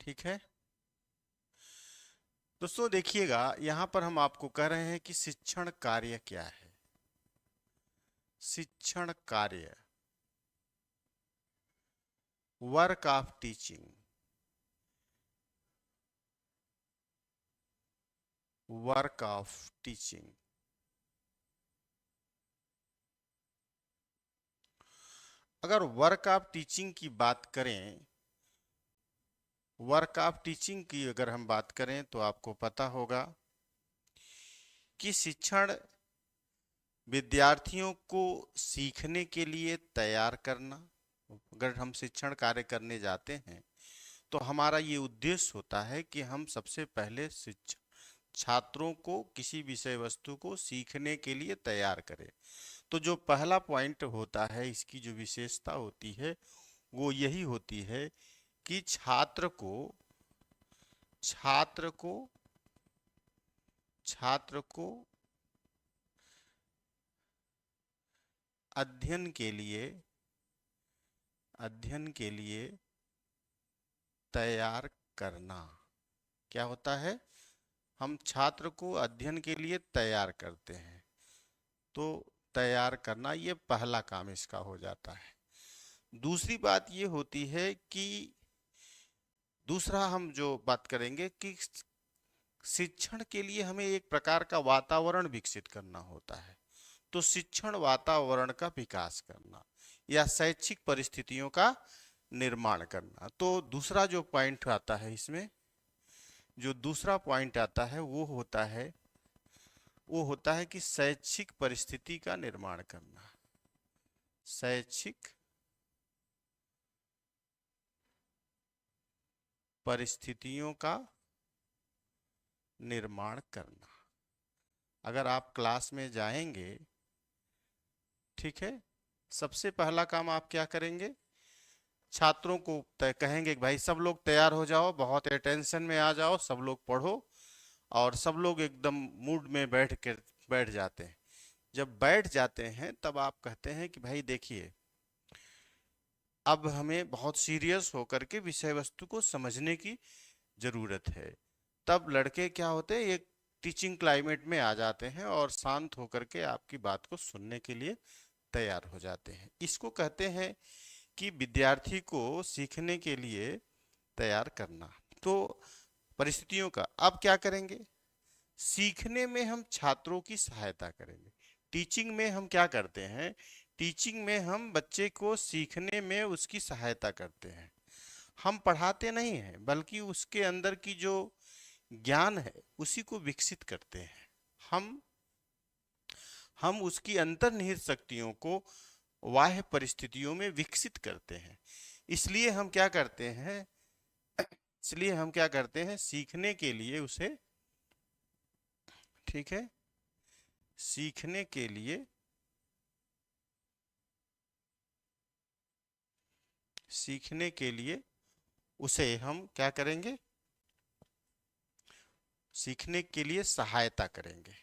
ठीक है दोस्तों, देखिएगा यहां पर हम आपको कह रहे हैं कि शिक्षण कार्य क्या है। शिक्षण कार्य, work of teaching, work of teaching. अगर वर्क ऑफ टीचिंग की बात करें, वर्क ऑफ टीचिंग की अगर हम बात करें तो आपको पता होगा कि शिक्षण विद्यार्थियों को सीखने के लिए तैयार करना। अगर हम शिक्षण कार्य करने जाते हैं तो हमारा ये उद्देश्य होता है कि हम सबसे पहले छात्रों को किसी विषय वस्तु को सीखने के लिए तैयार करें। तो जो पहला पॉइंट होता है, इसकी जो विशेषता होती है वो यही होती है कि छात्र को छात्र को अध्ययन के लिए तैयार करना। क्या होता है? हम छात्र को अध्ययन के लिए तैयार करते हैं। तो तैयार करना ये पहला काम इसका हो जाता है। दूसरी बात ये होती है कि दूसरा हम जो बात करेंगे कि शिक्षण के लिए हमें एक प्रकार का वातावरण विकसित करना होता है। तो शिक्षण वातावरण का विकास करना या शैक्षिक परिस्थितियों का निर्माण करना। तो दूसरा जो पॉइंट आता है इसमें, जो दूसरा पॉइंट आता है वो होता है कि शैक्षिक परिस्थिति का निर्माण करना। शैक्षिक परिस्थितियों का निर्माण करना। अगर आप क्लास में जाएंगे, ठीक है, सबसे पहला काम आप क्या करेंगे? छात्रों को कहेंगे कि भाई सब लोग तैयार हो जाओ, बहुत अटेंशन में आ जाओ, सब लोग पढ़ो। और सब लोग एकदम मूड में बैठ जाते हैं। जब बैठ जाते हैं तब आप कहते हैं कि भाई देखिए, अब हमें बहुत सीरियस होकर के विषय वस्तु को समझने की जरूरत है। तब लड़के क्या होते हैं, एक टीचिंग क्लाइमेट में आ जाते हैं और शांत होकर के आपकी बात को सुनने के लिए तैयार हो जाते हैं। इसको कहते हैं कि विद्यार्थी को सीखने के लिए तैयार करना। तो परिस्थितियों का अब क्या करेंगे? सीखने में हम छात्रों की सहायता करेंगे। टीचिंग में हम क्या करते हैं? टीचिंग में हम बच्चे को सीखने में उसकी सहायता करते हैं। हम पढ़ाते नहीं हैं, बल्कि उसके अंदर की जो ज्ञान है उसी को विकसित करते हैं। हम हम उसकी अंतर्निहित शक्तियों को बाह्य परिस्थितियों में विकसित करते हैं। इसलिए हम क्या करते हैं सीखने के लिए उसे, ठीक है, सीखने के लिए उसे हम क्या करेंगे? सीखने के लिए सहायता करेंगे।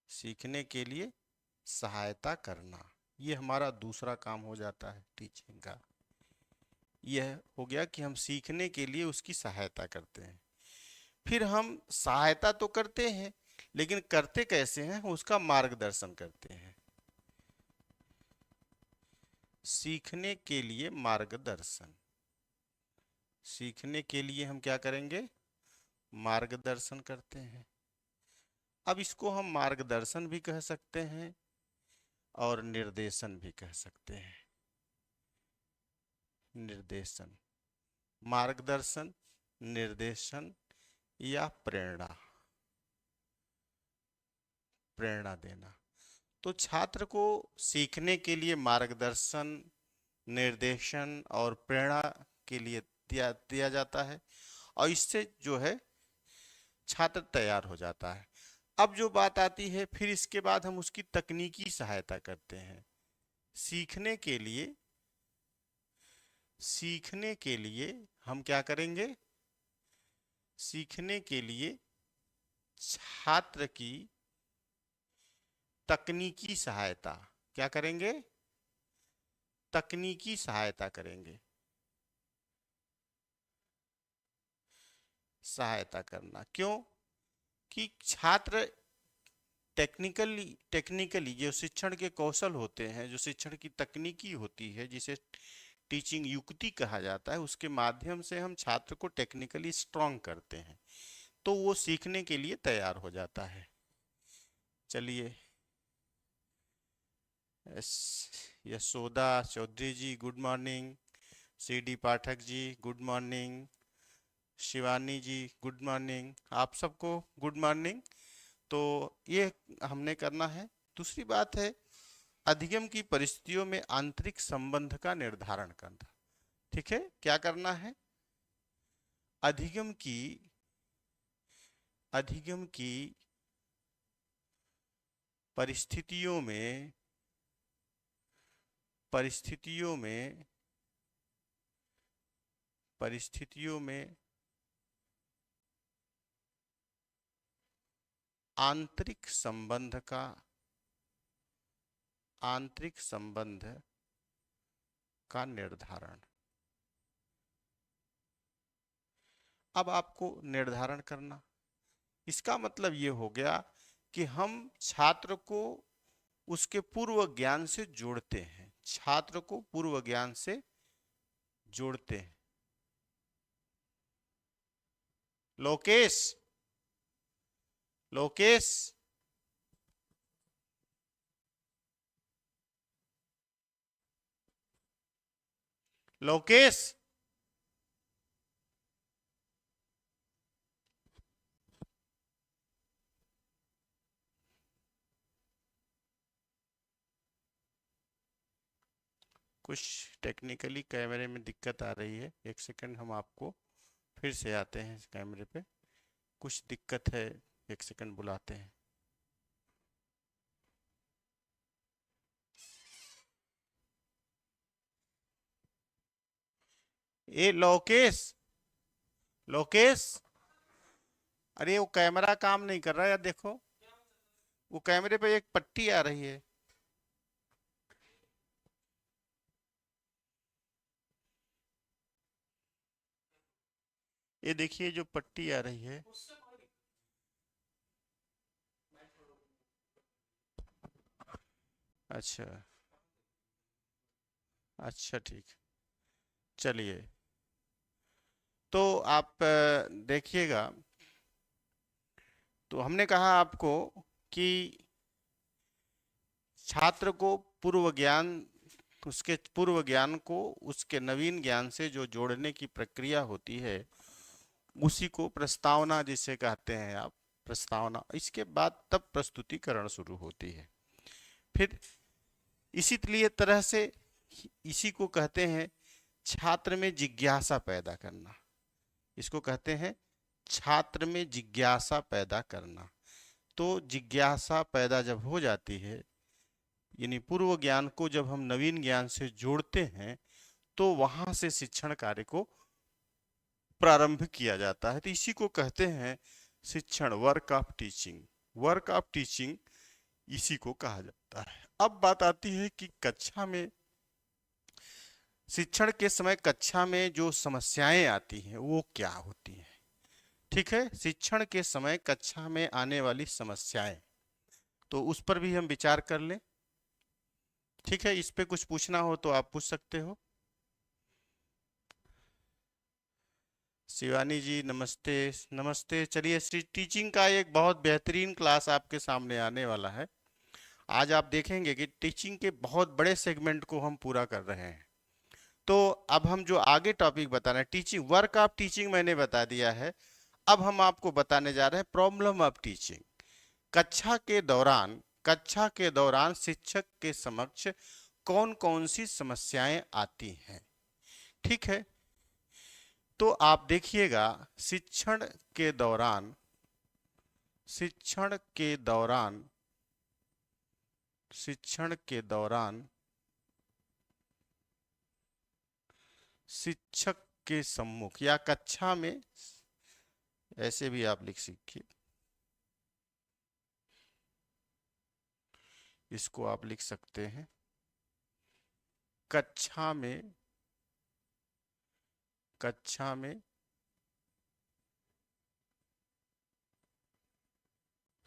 सीखने के लिए सहायता करना, ये हमारा दूसरा काम हो जाता है टीचिंग का। यह हो गया कि हम सीखने के लिए उसकी सहायता करते हैं। फिर हम सहायता तो करते हैं, लेकिन करते कैसे हैं उसका मार्गदर्शन करते हैं। सीखने के लिए मार्गदर्शन, सीखने के लिए हम क्या करेंगे? मार्गदर्शन करते हैं। अब इसको हम मार्गदर्शन भी कह सकते हैं और निर्देशन भी कह सकते हैं। निर्देशन, मार्गदर्शन, निर्देशन या प्रेरणा, प्रेरणा देना। तो छात्र को सीखने के लिए मार्गदर्शन, निर्देशन और प्रेरणा के लिए दिया जाता है, और इससे जो है छात्र तैयार हो जाता है। अब जो बात आती है, फिर इसके बाद हम उसकी तकनीकी सहायता करते हैं। सीखने के लिए हम क्या करेंगे? सीखने के लिए छात्र की तकनीकी सहायता, क्या करेंगे? तकनीकी सहायता करेंगे। सहायता करना। क्यों? कि छात्र टेक्निकली जो शिक्षण के कौशल होते हैं, जो शिक्षण की तकनीकी होती है, जिसे टीचिंग युक्ति कहा जाता है, उसके माध्यम से हम छात्र को टेक्निकली स्ट्रांग करते हैं, तो वो सीखने के लिए तैयार हो जाता है। चलिए, यशोदा चौधरी जी good morning, CD Pathak ji good morning, Shivani जी गुड मॉर्निंग, आप सबको गुड मॉर्निंग। तो ये हमने करना है। दूसरी बात है अधिगम की परिस्थितियों में आंतरिक संबंध का निर्धारण करना। ठीक है, क्या करना है? अधिगम की परिस्थितियों में आंतरिक संबंध का निर्धारण। अब आपको निर्धारण करना, इसका मतलब ये हो गया कि हम छात्र को उसके पूर्व ज्ञान से जोड़ते हैं, छात्र को पूर्व ज्ञान से जोड़ते हैं। लोकेश, लोकेश, लोकेश, कुछ टेक्निकली कैमरे में दिक्कत आ रही है। एक सेकंड, हम आपको फिर से आते हैं कैमरे पे, कुछ दिक्कत है, एक सेकंड बुलाते हैं। ए लोकेश, लोकेश, अरे वो कैमरा काम नहीं कर रहा है यार, देखो वो कैमरे पे एक पट्टी आ रही है। ये देखिए जो पट्टी आ रही है। अच्छा, अच्छा ठीक, चलिए। तो आप देखिएगा, तो हमने कहा आपको कि छात्र को पूर्व ज्ञान, उसके पूर्व ज्ञान को उसके नवीन ज्ञान से जो जोड़ने की प्रक्रिया होती है, उसी को प्रस्तावना जिसे कहते हैं आप, प्रस्तावना। इसके बाद तब प्रस्तुतिकरण शुरू होती है। फिर इसी लिए तरह से इसी को कहते हैं छात्र में जिज्ञासा पैदा करना। इसको कहते हैं छात्र में जिज्ञासा पैदा करना। तो जिज्ञासा पैदा जब हो जाती है, यानी पूर्व ज्ञान को जब हम नवीन ज्ञान से जोड़ते हैं, तो वहां से शिक्षण कार्य को प्रारंभ किया जाता है। तो इसी को कहते हैं शिक्षण, work of teaching. Work of teaching इसी को कहा जाता है। अब बात आती है कि कक्षा में, शिक्षण के समय कक्षा में जो समस्याएं आती हैं वो क्या होती हैं। ठीक है, शिक्षण के समय कक्षा में आने वाली समस्याएं, तो उस पर भी हम विचार कर लें। ठीक है, इस पे कुछ पूछना हो तो आप पूछ सकते हो। शिवानी जी नमस्ते, नमस्ते। चलिए, टीचिंग का एक बहुत बेहतरीन क्लास आपके सामने आने वाला है। आज आप देखेंगे कि टीचिंग के बहुत बड़े सेगमेंट को हम पूरा कर रहे हैं। तो अब हम जो आगे टॉपिक बता रहे हैं, टीचिंग, वर्क ऑफ टीचिंग मैंने बता दिया है। अब हम आपको बताने जा रहे हैं प्रॉब्लम ऑफ टीचिंग। कक्षा के दौरान शिक्षक के समक्ष कौन कौन सी समस्याएं आती हैं। ठीक है, तो आप देखिएगा, शिक्षण के दौरान शिक्षण के दौरान शिक्षण के दौरान शिक्षक के सम्मुख या कक्षा में, ऐसे भी आप लिख सीखिए, इसको आप लिख सकते हैं कक्षा में, कक्षा में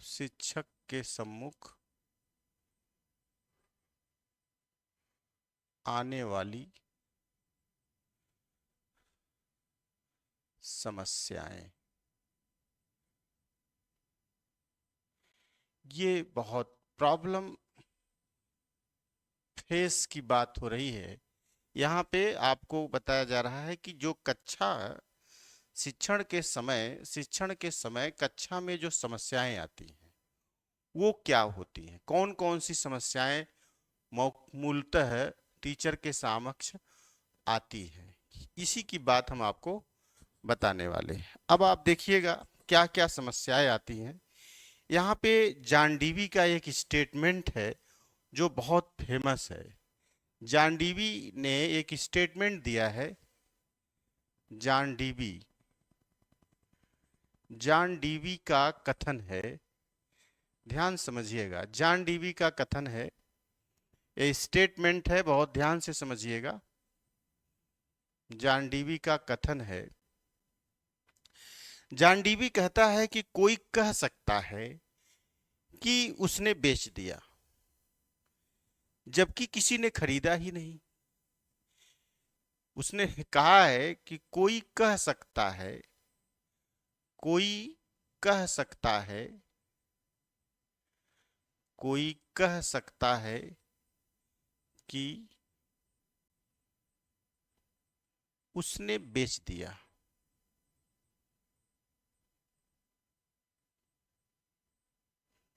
शिक्षक के सम्मुख आने वाली समस्याएं। ये बहुत प्रॉब्लम फेस की बात हो रही है। यहाँ पे आपको बताया जा रहा है कि जो कक्षा शिक्षण के समय कक्षा में जो समस्याएं आती हैं वो क्या होती हैं, कौन कौन सी समस्याएं मूलतः टीचर के समक्ष आती है, इसी की बात हम आपको बताने वाले हैं। अब आप देखिएगा क्या क्या समस्याएं आती हैं। यहाँ पे जॉन डीवी का एक स्टेटमेंट है जो बहुत फेमस है। जॉन डीवी ने एक स्टेटमेंट दिया है। जॉन डीवी का कथन है, ध्यान समझिएगा, जॉन डीवी का कथन है, ये स्टेटमेंट है, बहुत ध्यान से समझिएगा। जॉन डीवी का कथन है, जॉन डीवी कहता है कि कोई कह सकता है कि उसने बेच दिया जबकि किसी ने खरीदा ही नहीं। उसने कहा है कि कोई कह सकता है, कोई कह सकता है, कोई कह सकता है कि उसने बेच दिया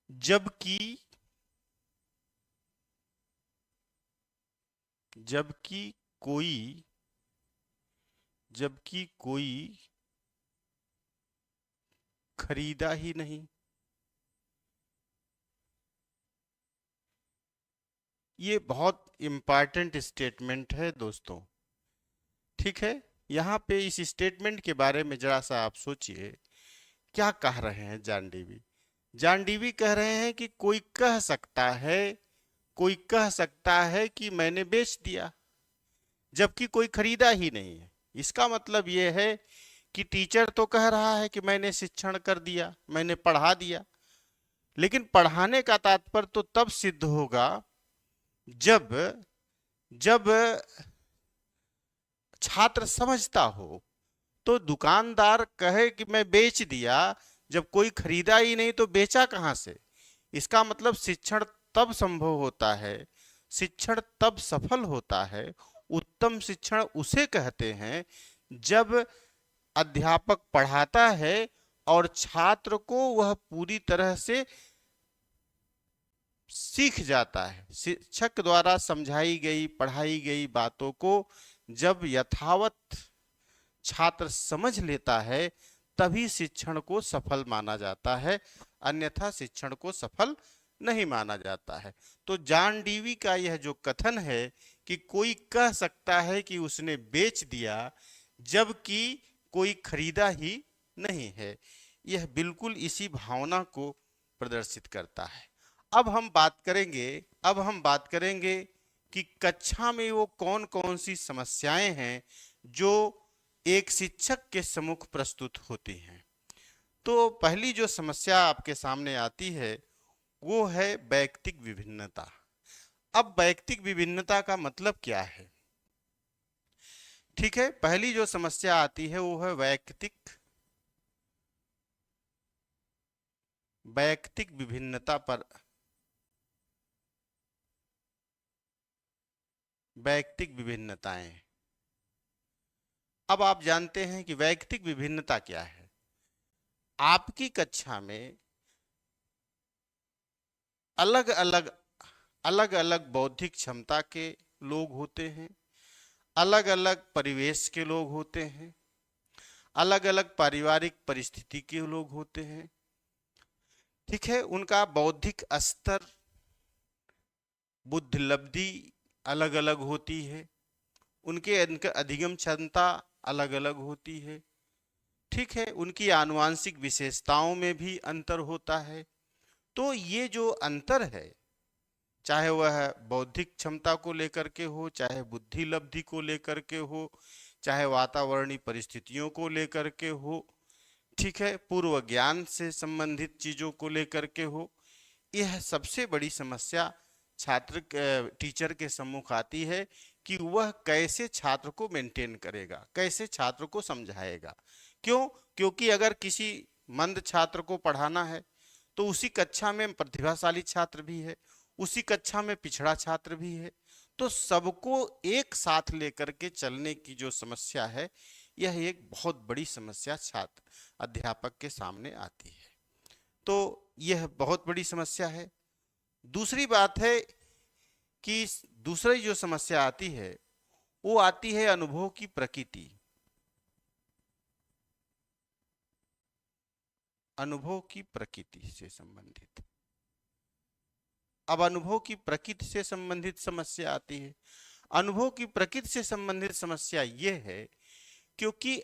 जबकि कोई खरीदा ही नहीं। ये बहुत इंपॉर्टेंट स्टेटमेंट है दोस्तों, ठीक है। यहाँ पे इस स्टेटमेंट के बारे में जरा सा आप सोचिए, क्या कह रहे हैं जॉन डीवी। जॉन डीवी कह रहे हैं कि कोई कह सकता है, कोई कह सकता है कि मैंने बेच दिया जबकि कोई खरीदा ही नहीं है। इसका मतलब यह है कि टीचर तो कह रहा है कि मैंने शिक्षण कर दिया, मैंने पढ़ा दिया, लेकिन पढ़ाने का तात्पर्य तो तब सिद्ध होगा जब जब छात्र समझता हो। तो दुकानदार कहे कि मैं बेच दिया जब कोई खरीदा ही नहीं तो बेचा कहां से। इसका मतलब शिक्षण तब संभव होता है, शिक्षण तब सफल होता है, उत्तम शिक्षण उसे कहते हैं जब अध्यापक पढ़ाता है और छात्र को वह पूरी तरह से सीख जाता है। शिक्षक द्वारा समझाई गई पढ़ाई गई बातों को जब यथावत छात्र समझ लेता है तभी शिक्षण को सफल माना जाता है, अन्यथा शिक्षण को सफल नहीं माना जाता है। तो जॉन डीवी का यह जो कथन है कि कोई कह सकता है कि उसने बेच दिया जबकि कोई खरीदा ही नहीं है, यह बिल्कुल इसी भावना को प्रदर्शित करता है। अब हम बात करेंगे कि कक्षा में वो कौन कौन सी समस्याएं हैं जो एक शिक्षक के सम्मुख प्रस्तुत होती हैं। तो पहली जो समस्या आपके सामने आती है वो है वैयक्तिक विभिन्नता। अब वैयक्तिक विभिन्नता का मतलब क्या है, ठीक है। पहली जो समस्या आती है वो है वैयक्तिक विभिन्नता पर वैयक्तिक विभिन्नताएं। अब आप जानते हैं कि वैयक्तिक विभिन्नता क्या है। आपकी कक्षा में अलग अलग बौद्धिक क्षमता के लोग होते हैं, अलग अलग परिवेश के लोग होते हैं, अलग अलग पारिवारिक परिस्थिति के लोग होते हैं, ठीक है। उनका बौद्धिक स्तर, बुद्धिलब्धि अलग अलग होती है, उनके अधिगम क्षमता अलग अलग होती है, ठीक है। उनकी आनुवांशिक विशेषताओं में भी अंतर होता है। तो ये जो अंतर है, चाहे वह बौद्धिक क्षमता को लेकर के हो, चाहे बुद्धि लब्धि को लेकर के हो, चाहे वातावरणीय परिस्थितियों को लेकर के हो, ठीक है, पूर्व ज्ञान से संबंधित चीजों को लेकर के हो। यह सबसे बड़ी समस्या छात्र टीचर के सम्मुख आती है कि वह कैसे छात्र को मेंटेन करेगा, कैसे छात्र को समझाएगा। क्यों? क्योंकि अगर किसी मंद छात्र को पढ़ाना है तो उसी कक्षा में प्रतिभाशाली छात्र भी है, उसी कक्षा में पिछड़ा छात्र भी है। तो सबको एक साथ लेकर के चलने की जो समस्या है, यह एक बहुत बड़ी समस्या छात्र अध्यापक के सामने आती है। तो यह बहुत बड़ी समस्या है। दूसरी बात है कि दूसरी जो समस्या आती है वो आती है अनुभव की प्रकृति। अनुभव की प्रकृति से संबंधित। अब अनुभव की प्रकृति से संबंधित समस्या आती है। अनुभव की प्रकृति से संबंधित समस्या यह है क्योंकि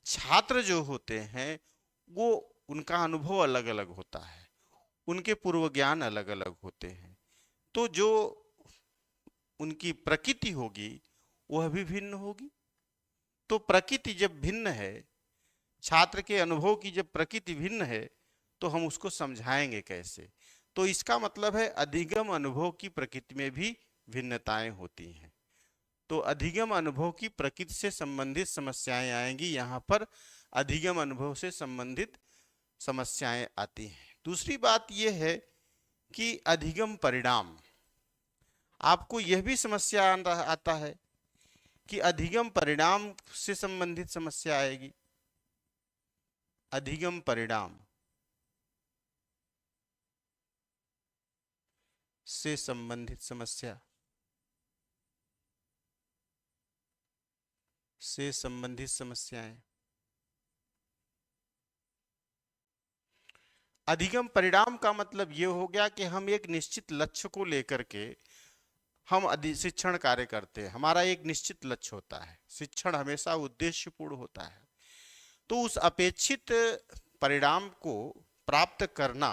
छात्र जो होते हैं वो उनका अनुभव अलग अलग होता है, उनके पूर्व ज्ञान अलग अलग होते हैं। तो जो उनकी प्रकृति होगी वह भी भिन्न होगी। तो प्रकृति जब भिन्न है, छात्र के अनुभव की जब प्रकृति भिन्न है, तो हम उसको समझाएंगे कैसे? तो इसका मतलब है अधिगम अनुभव की प्रकृति में भी भिन्नताएं होती हैं। तो अधिगम अनुभव की प्रकृति से संबंधित समस्याएं आएंगी। यहाँ पर अधिगम अनुभव से संबंधित समस्याएं आती हैं। दूसरी बात यह है कि अधिगम परिणाम, आपको यह भी समस्या आता है कि अधिगम परिणाम से संबंधित समस्या आएगी। अधिगम परिणाम से संबंधित समस्या से संबंधित समस्याएं। अधिगम परिणाम का मतलब यह हो गया कि हम एक निश्चित लक्ष्य को लेकर के हम शिक्षण कार्य करते हैं। हमारा एक निश्चित लक्ष्य होता है, शिक्षण हमेशा उद्देश्यपूर्ण होता है। तो उस अपेक्षित परिणाम को प्राप्त करना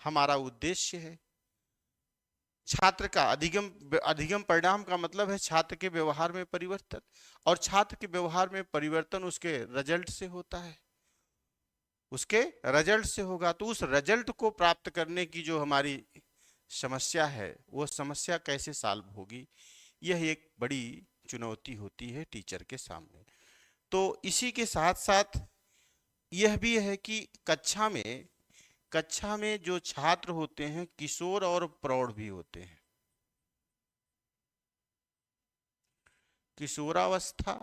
हमारा उद्देश्य है। छात्र का अधिगम परिणाम का मतलब है छात्र के व्यवहार में परिवर्तन, और छात्र के व्यवहार में परिवर्तन उसके रिजल्ट से होता है, उसके रिजल्ट से होगा। तो उस रिजल्ट को प्राप्त करने की जो हमारी समस्या है, वो समस्या कैसे सॉल्व होगी, यह एक बड़ी चुनौती होती है टीचर के सामने। तो इसी के साथ साथ यह भी है कि कक्षा में जो छात्र होते हैं किशोर और प्रौढ़ भी होते हैं। किशोरावस्था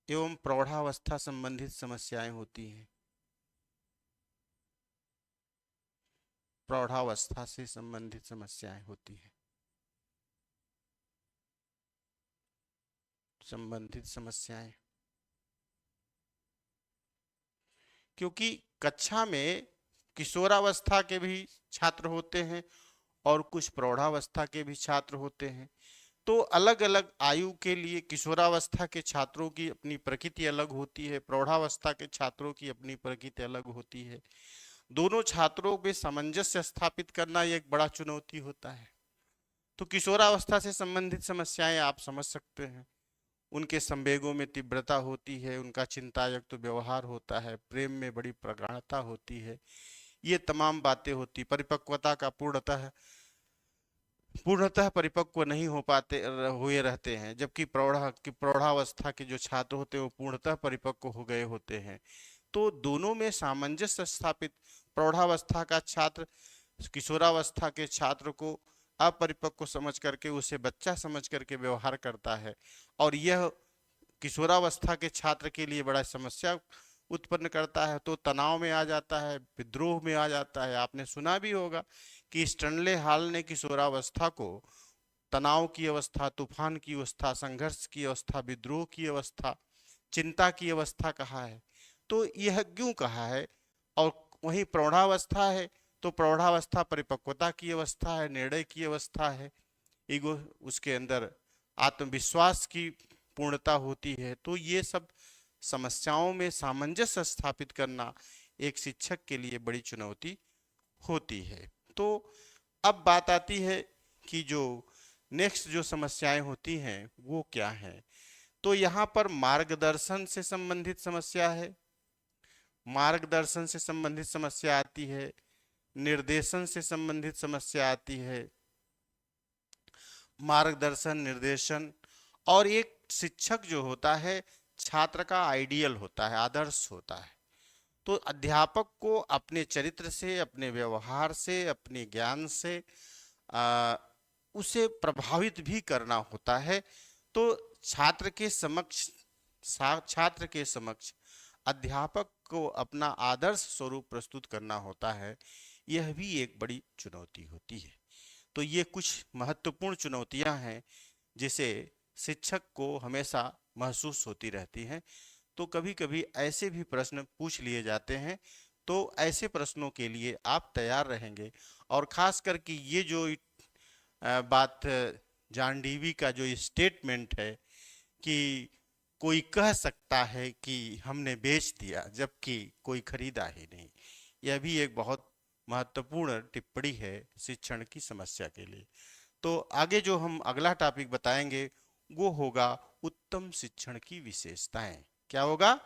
एवं प्रौढ़ावस्था संबंधित समस्याएं होती हैं। प्रौढ़ावस्था से संबंधित समस्याएं होती हैं। संबंधित समस्याएं क्योंकि कक्षा में किशोरावस्था के भी छात्र होते हैं और कुछ प्रौढ़ावस्था के भी छात्र होते हैं। तो अलग अलग आयु के लिए किशोरावस्था के छात्रों की अपनी प्रकृति अलग होती है, प्रौढ़ावस्था के छात्रों की अपनी प्रकृति अलग होती है। दोनों छात्रों में सामंजस्य स्थापित करना एक बड़ा चुनौती होता है। तो किशोरावस्था से संबंधित समस्याएं आप समझ सकते हैं। उनके संवेगों में तीव्रता होती है, उनका चिंतायुक्त तो व्यवहार होता है, प्रेम में बड़ी प्रगाढ़ता होती है, ये तमाम बातें होती। परिपक्वता का पूर्णतः परिपक्व नहीं हो पाते हुए रहते हैं, जबकि प्रौढ़ावस्था के जो छात्र होते हैं वो पूर्णतः परिपक्व हो गए होते हैं। तो दोनों में सामंजस्य स्थापित, प्रौढ़ावस्था का छात्र किशोरावस्था के छात्र को अपरिपक्व समझ करके उसे बच्चा समझ करके व्यवहार करता है, और यह किशोरावस्था के छात्र के लिए बड़ा समस्या उत्पन्न करता है। तो तनाव में आ जाता है, विद्रोह में आ जाता है। आपने सुना भी होगा कि स्टैनले हॉल ने किशोरावस्था को तनाव की अवस्था, तूफान की अवस्था, संघर्ष की अवस्था, विद्रोह की अवस्था, चिंता की अवस्था कहा है। तो यह क्यों कहा है? और वहीं प्रौढ़ावस्था है तो प्रौढ़ावस्था परिपक्वता की अवस्था है, निर्णय की अवस्था है, ईगो, उसके अंदर आत्मविश्वास की पूर्णता होती है। तो ये सब समस्याओं में सामंजस्य स्थापित करना एक शिक्षक के लिए बड़ी चुनौती होती है। तो अब बात आती है कि जो नेक्स्ट जो समस्याएं होती हैं वो क्या हैं। तो यहाँ पर मार्गदर्शन से संबंधित समस्या है, मार्गदर्शन से संबंधित समस्या आती है, निर्देशन से संबंधित समस्या आती है, मार्गदर्शन, निर्देशन। और एक शिक्षक जो होता है छात्र का आइडियल होता है, आदर्श होता है। तो अध्यापक को अपने चरित्र से, अपने व्यवहार से, अपने ज्ञान से उसे प्रभावित भी करना होता है। तो छात्र के समक्ष अध्यापक को अपना आदर्श स्वरूप प्रस्तुत करना होता है। यह भी एक बड़ी चुनौती होती है। तो ये कुछ महत्वपूर्ण चुनौतियां हैं जिसे शिक्षक को हमेशा महसूस होती रहती हैं। तो कभी कभी ऐसे भी प्रश्न पूछ लिए जाते हैं, तो ऐसे प्रश्नों के लिए आप तैयार रहेंगे। और खास करके ये जो बात जॉन डीवी का जो स्टेटमेंट है कि कोई कह सकता है कि हमने बेच दिया जबकि कोई खरीदा ही नहीं, यह भी एक बहुत महत्वपूर्ण टिप्पणी है शिक्षण की समस्या के लिए। तो आगे जो हम अगला टॉपिक बताएंगे वो होगा उत्तम शिक्षण की विशेषताएं। क्या होगा?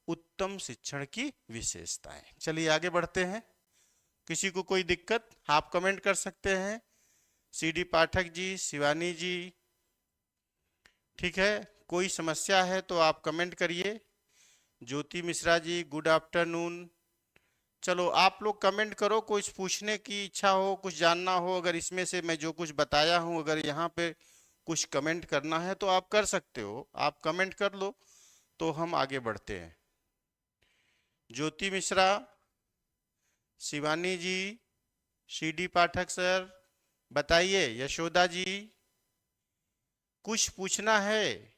उत्तम शिक्षण की विशेषताएं। चलिए आगे बढ़ते हैं। किसी को कोई दिक्कत, आप कमेंट कर सकते हैं। सीडी पाठक जी, शिवानी जी, ठीक है, कोई समस्या है तो आप कमेंट करिए। ज्योति मिश्रा जी, गुड आफ्टरनून। चलो आप लोग कमेंट करो, कुछ पूछने की इच्छा हो, कुछ जानना हो। अगर इसमें से मैं जो कुछ बताया हूं, अगर यहाँ पे कुछ कमेंट करना है तो आप कर सकते हो, आप कमेंट कर लो तो हम आगे बढ़ते हैं। ज्योति मिश्रा, शिवानी जी, सीडी पाठक सर, बताइए। यशोदा जी, कुछ पूछना है?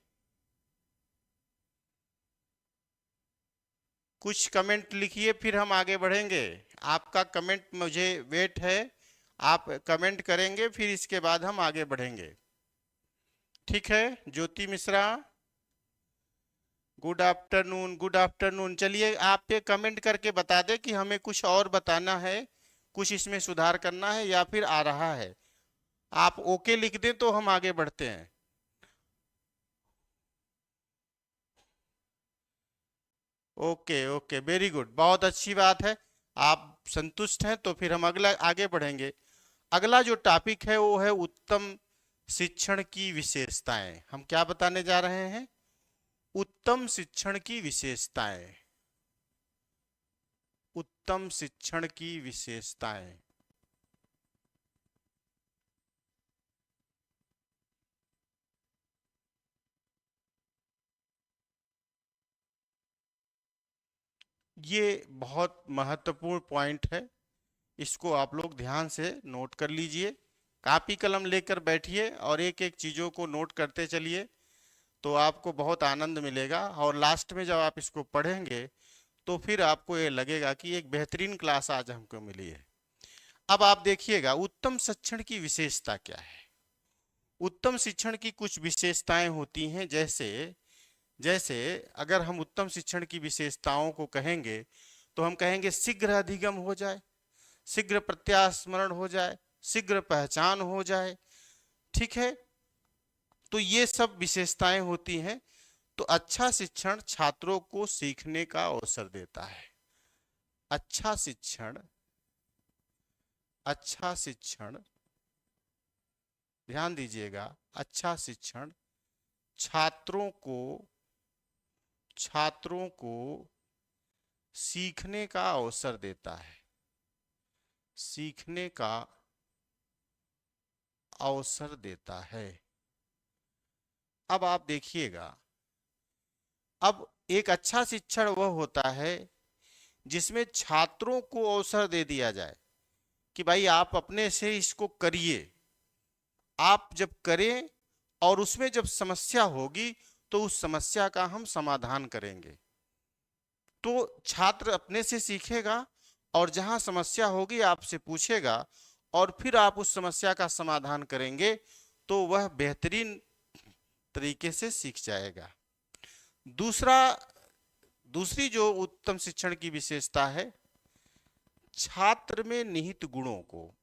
कुछ कमेंट लिखिए, फिर हम आगे बढ़ेंगे। आपका कमेंट मुझे वेट है, आप कमेंट करेंगे फिर इसके बाद हम आगे बढ़ेंगे। ठीक है Jyoti Mishra, good afternoon, good afternoon. चलिए आप ये कमेंट करके बता दें कि हमें कुछ और बताना है, कुछ इसमें सुधार करना है या फिर आ रहा है। आप ओके लिख दें तो हम आगे बढ़ते हैं। ओके ओके, वेरी गुड, बहुत अच्छी बात है। आप संतुष्ट हैं तो फिर हम अगला आगे बढ़ेंगे। अगला जो टॉपिक है वो है उत्तम शिक्षण की विशेषताएं। हम क्या बताने जा रहे हैं? उत्तम शिक्षण की विशेषताएं। उत्तम शिक्षण की विशेषताएं। ये बहुत महत्वपूर्ण पॉइंट है, इसको आप लोग ध्यान से नोट कर लीजिए। कापी कलम लेकर बैठिए और एक एक चीजों को नोट करते चलिए, तो आपको बहुत आनंद मिलेगा। और लास्ट में जब आप इसको पढ़ेंगे तो फिर आपको ये लगेगा कि एक बेहतरीन क्लास आज हमको मिली है। अब आप देखिएगा उत्तम शिक्षण की विशेषता क्या है। उत्तम शिक्षण की कुछ विशेषताएं होती हैं, जैसे जैसे अगर हम उत्तम शिक्षण की विशेषताओं को कहेंगे तो हम कहेंगे शीघ्र अधिगम हो जाए, शीघ्र प्रत्यास्मरण हो जाए, शीघ्र पहचान हो जाए। ठीक है, तो ये सब विशेषताएं होती हैं। तो अच्छा शिक्षण छात्रों को सीखने का अवसर देता है। अच्छा शिक्षण, अच्छा शिक्षण, ध्यान दीजिएगा, अच्छा शिक्षण छात्रों को सीखने का अवसर देता है। सीखने का अवसर देता है। अब आप देखिएगा, अब एक अच्छा शिक्षण वह होता है जिसमें छात्रों को अवसर दे दिया जाए कि भाई आप अपने से इसको करिए। आप जब करें और उसमें जब समस्या होगी तो उस समस्या का हम समाधान करेंगे। तो छात्र अपने से सीखेगा और जहां समस्या होगी आपसे पूछेगा और फिर आप उस समस्या का समाधान करेंगे, तो वह बेहतरीन तरीके से सीख जाएगा। दूसरी जो उत्तम शिक्षण की विशेषता है, छात्र में निहित गुणों को,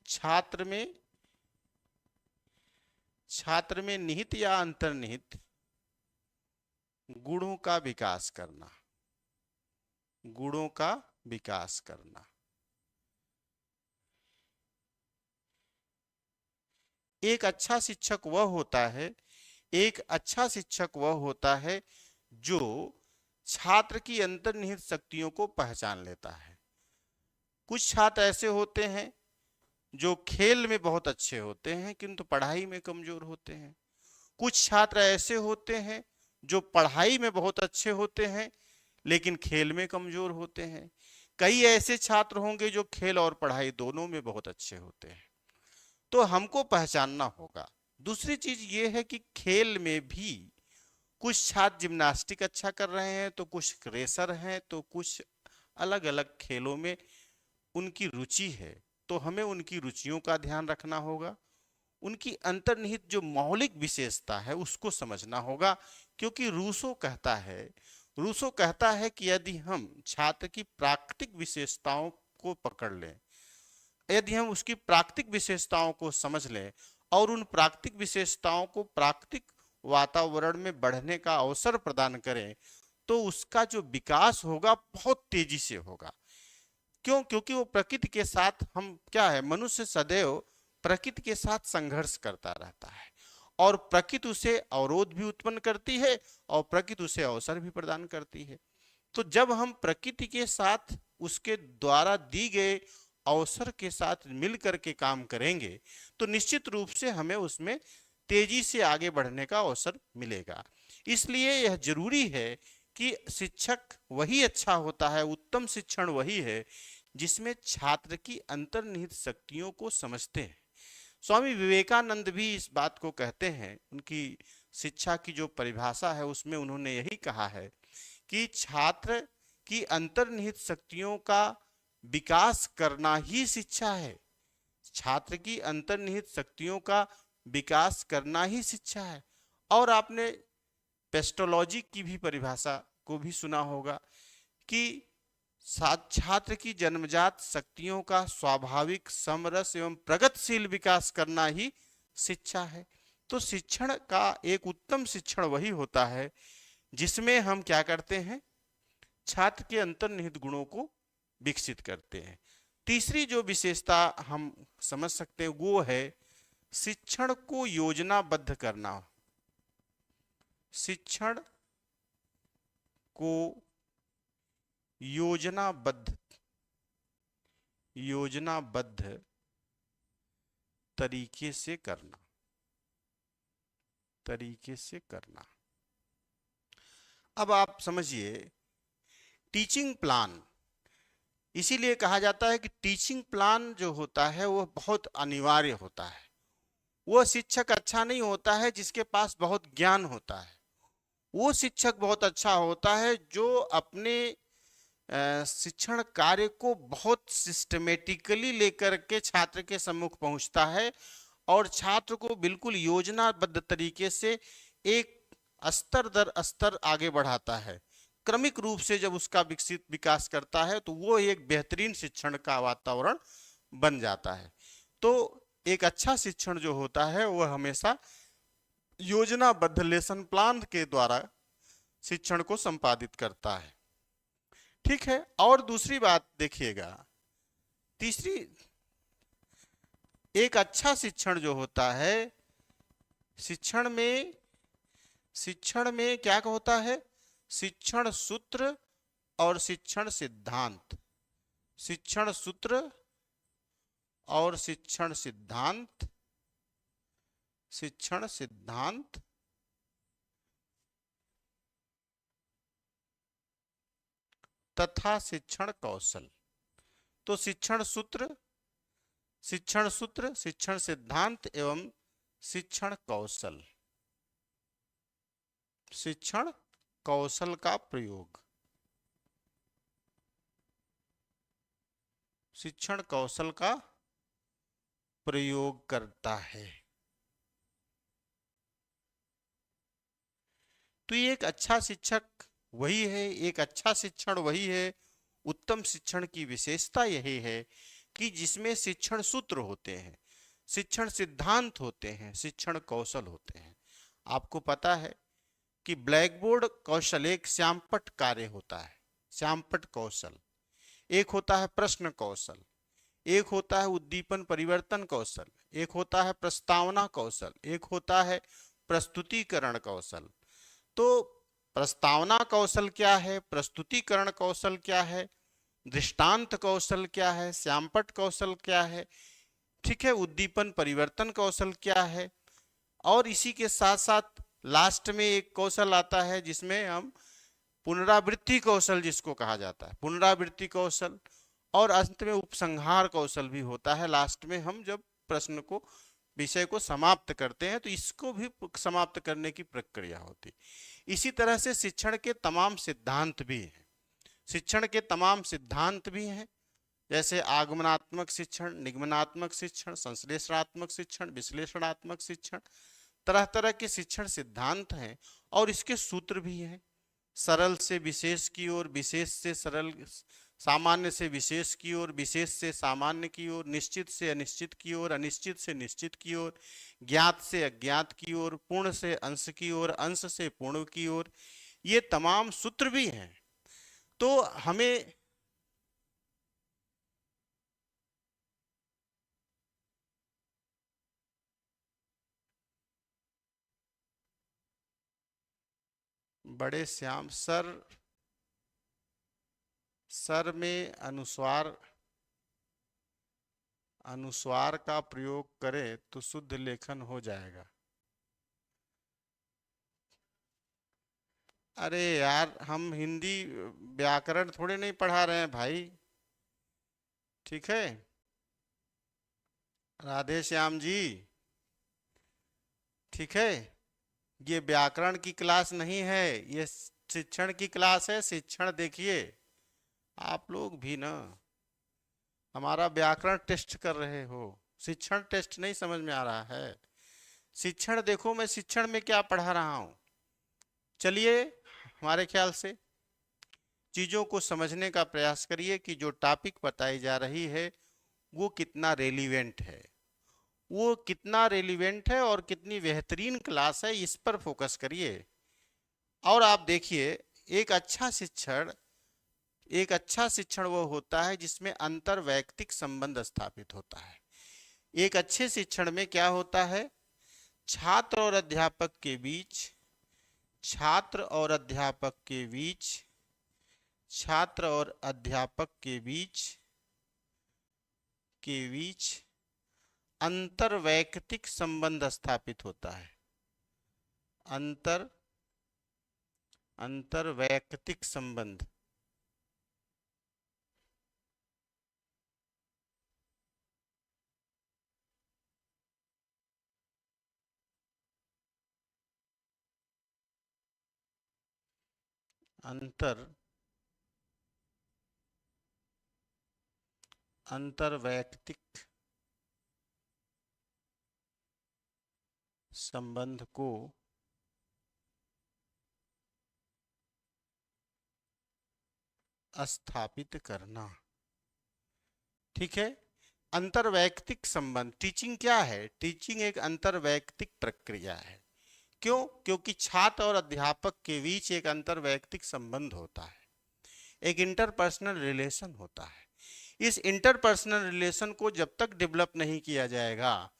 छात्र में निहित या अंतर्निहित गुणों का विकास करना, गुणों का विकास करना। एक अच्छा शिक्षक वह होता है, एक अच्छा शिक्षक वह होता है जो छात्र की अंतर्निहित शक्तियों को पहचान लेता है। कुछ छात्र ऐसे होते हैं जो खेल में बहुत अच्छे होते हैं किंतु पढ़ाई में कमजोर होते हैं। कुछ छात्र ऐसे होते हैं जो पढ़ाई में बहुत अच्छे होते हैं लेकिन खेल में कमजोर होते हैं। कई ऐसे छात्र होंगे जो खेल और पढ़ाई दोनों में बहुत अच्छे होते हैं। तो हमको पहचानना होगा। दूसरी चीज ये है कि खेल में भी कुछ छात्र जिम्नास्टिक अच्छा कर रहे हैं, तो कुछ रेसर हैं, तो कुछ अलग अलग खेलों में उनकी रुचि है। तो हमें उनकी रुचियों का ध्यान रखना होगा, उनकी अंतर्निहित जो मौलिक विशेषता है उसको समझना होगा। क्योंकि रूसो कहता है कि यदि हम छात्र की प्राकृतिक विशेषताओं को पकड़ लें, यदि हम उसकी प्राकृतिक विशेषताओं को समझ लें और उन प्राकृतिक विशेषताओं को प्राकृतिक वातावरण में बढ़ने का अवसर प्रदान करें, तो उसका जो विकास होगा बहुत तेजी से होगा। क्यों? क्योंकि वो प्रकृति के साथ, हम क्या है, मनुष्य सदैव प्रकृति के साथ संघर्ष करता रहता है और प्रकृति उसे अवरोध भी उत्पन्न करती है और प्रकृति उसे अवसर भी प्रदान करती है। तो जब हम प्रकृति के साथ उसके द्वारा दी गए अवसर के साथ मिल करके काम करेंगे तो निश्चित रूप से हमें उसमें तेजी से आगे बढ़ने का अवसर मिलेगा। इसलिए यह जरूरी है कि शिक्षक वही अच्छा होता है, उत्तम शिक्षण वही है जिसमें छात्र की अंतर्निहित शक्तियों को समझते हैं। स्वामी विवेकानंद भी इस बात को कहते हैं, उनकी शिक्षा की जो परिभाषा है उसमें उन्होंने यही कहा है कि छात्र की अंतर्निहित शक्तियों का विकास करना ही शिक्षा है। छात्र की अंतर्निहित शक्तियों का विकास करना ही शिक्षा है। और आपने पेस्टोलॉजी की भी परिभाषा को भी सुना होगा कि छात्र की जन्मजात शक्तियों का स्वाभाविक, समरस एवं प्रगतिशील विकास करना ही शिक्षा है। तो शिक्षण का एक उत्तम शिक्षण वही होता है जिसमें हम क्या करते हैं, छात्र के अंतर्निहित गुणों को विकसित करते हैं। तीसरी जो विशेषता हम समझ सकते हैं वो है शिक्षण को योजनाबद्ध करना। शिक्षण को योजनाबद्ध तरीके से करना। अब आप समझिए, टीचिंग प्लान, इसीलिए कहा जाता है कि टीचिंग प्लान जो होता है वो बहुत अनिवार्य होता है। वो शिक्षक अच्छा नहीं होता है जिसके पास बहुत ज्ञान होता है, वो शिक्षक बहुत अच्छा होता है जो अपने शिक्षण कार्य को बहुत सिस्टमेटिकली लेकर के छात्र के सम्मुख पहुंचता है और छात्र को बिल्कुल योजनाबद्ध तरीके से एक स्तर दर स्तर आगे बढ़ाता है। क्रमिक रूप से जब उसका विकास करता है तो वो एक बेहतरीन शिक्षण का वातावरण बन जाता है। तो एक अच्छा शिक्षण जो होता है वह हमेशा योजनाबद्ध लेसन प्लान के द्वारा शिक्षण को संपादित करता है। ठीक है। और दूसरी बात देखिएगा, तीसरी, एक अच्छा शिक्षण जो होता है, शिक्षण में क्या होता है, शिक्षण सूत्र और शिक्षण सिद्धांत। शिक्षण सूत्र और शिक्षण सिद्धांत, शिक्षण सिद्धांत तथा शिक्षण कौशल। तो शिक्षण सूत्र, शिक्षण सिद्धांत एवं शिक्षण कौशल, शिक्षण कौशल का प्रयोग, शिक्षण कौशल का प्रयोग करता है। तो ये एक अच्छा शिक्षक वही है, एक अच्छा शिक्षण वही है, उत्तम शिक्षण की विशेषता यही है कि जिसमें शिक्षण सूत्र होते हैं, शिक्षण सिद्धांत होते हैं, शिक्षण कौशल होते हैं। आपको पता है कि ब्लैक बोर्ड कौशल एक श्यामपट्ट कार्य होता है, श्यामपट्ट कौशल। एक होता है प्रश्न कौशल, एक होता है उद्दीपन परिवर्तन कौशल, एक होता है प्रस्तावना कौशल, एक होता है प्रस्तुतिकरण कौशल। तो प्रस्तावना कौशल क्या है, प्रस्तुतिकरण कौशल क्या है, दृष्टांत कौशल क्या है, श्यामपट्ट कौशल क्या है, ठीक है, उद्दीपन परिवर्तन कौशल क्या है। और इसी के साथ साथ लास्ट में एक कौशल आता है जिसमें हम पुनरावृत्ति कौशल जिसको कहा जाता है, पुनरावृत्ति कौशल। और अंत में उपसंहार कौशल भी होता है, लास्ट में हम जब प्रश्न को विषय को समाप्त करते हैं तो इसको भी समाप्त करने की प्रक्रिया होती। इसी तरह से शिक्षण के तमाम सिद्धांत भी हैं, शिक्षण के तमाम सिद्धांत भी हैं, जैसे आगमनात्मक शिक्षण, निगमनात्मक शिक्षण, संश्लेषणात्मक शिक्षण, विश्लेषणात्मक शिक्षण, तरह तरह के शिक्षण सिद्धांत हैं और इसके सूत्र भी हैं। सरल से विशेष की ओर, विशेष से सरल, सामान्य से विशेष की ओर, विशेष से सामान्य की ओर, निश्चित से अनिश्चित की ओर, अनिश्चित से निश्चित की ओर, ज्ञात से अज्ञात की ओर, पूर्ण से अंश की ओर, अंश से पूर्ण की ओर, ये तमाम सूत्र भी हैं। तो हमें बड़े श्याम सर में अनुस्वार अनुस्वार का प्रयोग करें तो शुद्ध लेखन हो जाएगा। अरे यार, हम हिंदी व्याकरण थोड़े नहीं पढ़ा रहे हैं भाई, ठीक है। राधे श्याम जी, ठीक है, ये व्याकरण की क्लास नहीं है, ये शिक्षण की क्लास है। शिक्षण देखिए, आप लोग भी ना हमारा व्याकरण टेस्ट कर रहे हो, शिक्षण टेस्ट नहीं समझ में आ रहा है। शिक्षण देखो, मैं शिक्षण में क्या पढ़ा रहा हूं। चलिए, हमारे ख्याल से चीजों को समझने का प्रयास करिए कि जो टॉपिक बताई जा रही है वो कितना रेलिवेंट है, वो कितना रेलिवेंट है और कितनी बेहतरीन क्लास है, इस पर फोकस करिए। और आप देखिए, एक अच्छा शिक्षण एक अच्छा शिक्षण वो होता है जिसमें अंतर वैयक्तिक संबंध स्थापित होता है। एक अच्छे शिक्षण में क्या होता है, छात्र और अध्यापक के बीच, छात्र और अध्यापक के बीच, छात्र और अध्यापक के बीच अंतर वैयक्तिक संबंध स्थापित होता है। अंतर वैयक्तिक संबंध, अंतर वैयक्तिक संबंध को स्थापित करना, ठीक है। अंतरवैयक्तिक संबंध, टीचिंग क्या है, टीचिंग एक अंतरवैयक्तिक प्रक्रिया है। क्यों? क्योंकि छात्र और अध्यापक के बीच एक अंतरवैयक्तिक संबंध होता है, एक इंटरपर्सनल रिलेशन होता है। इस इंटरपर्सनल रिलेशन को जब तक डेवलप नहीं किया जाएगा,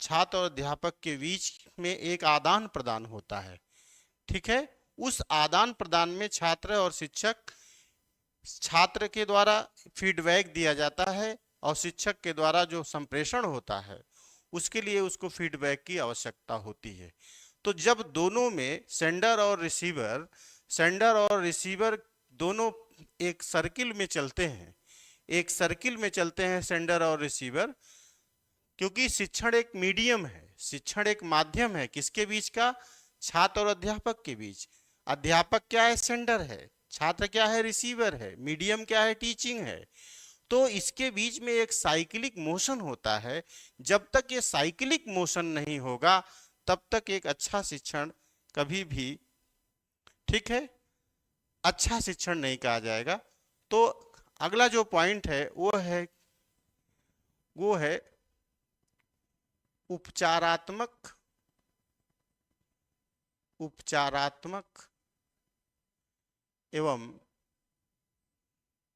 छात्र और अध्यापक के बीच में एक आदान प्रदान होता है, ठीक है। उस आदान प्रदान में छात्र और शिक्षक, छात्र के द्वारा फीडबैक दिया जाता है और शिक्षक के द्वारा जो संप्रेषण होता है उसके लिए उसको फीडबैक की आवश्यकता होती है। तो जब दोनों में सेंडर और रिसीवर दोनों एक सर्किल में चलते हैं, एक सर्किल में चलते हैं सेंडर और रिसीवर, क्योंकि शिक्षण एक मीडियम है, शिक्षण एक माध्यम है, किसके बीच का, छात्र और अध्यापक के बीच। अध्यापक क्या है, सेंडर है, छात्र क्या है, रिसीवर है, मीडियम क्या है, टीचिंग है। तो इसके बीच में एक साइक्लिक मोशन होता है। जब तक ये साइक्लिक मोशन नहीं होगा तब तक एक अच्छा शिक्षण कभी भी, ठीक है, अच्छा शिक्षण नहीं कहा जाएगा। तो अगला जो पॉइंट है वो है उपचारात्मक उपचारात्मक एवं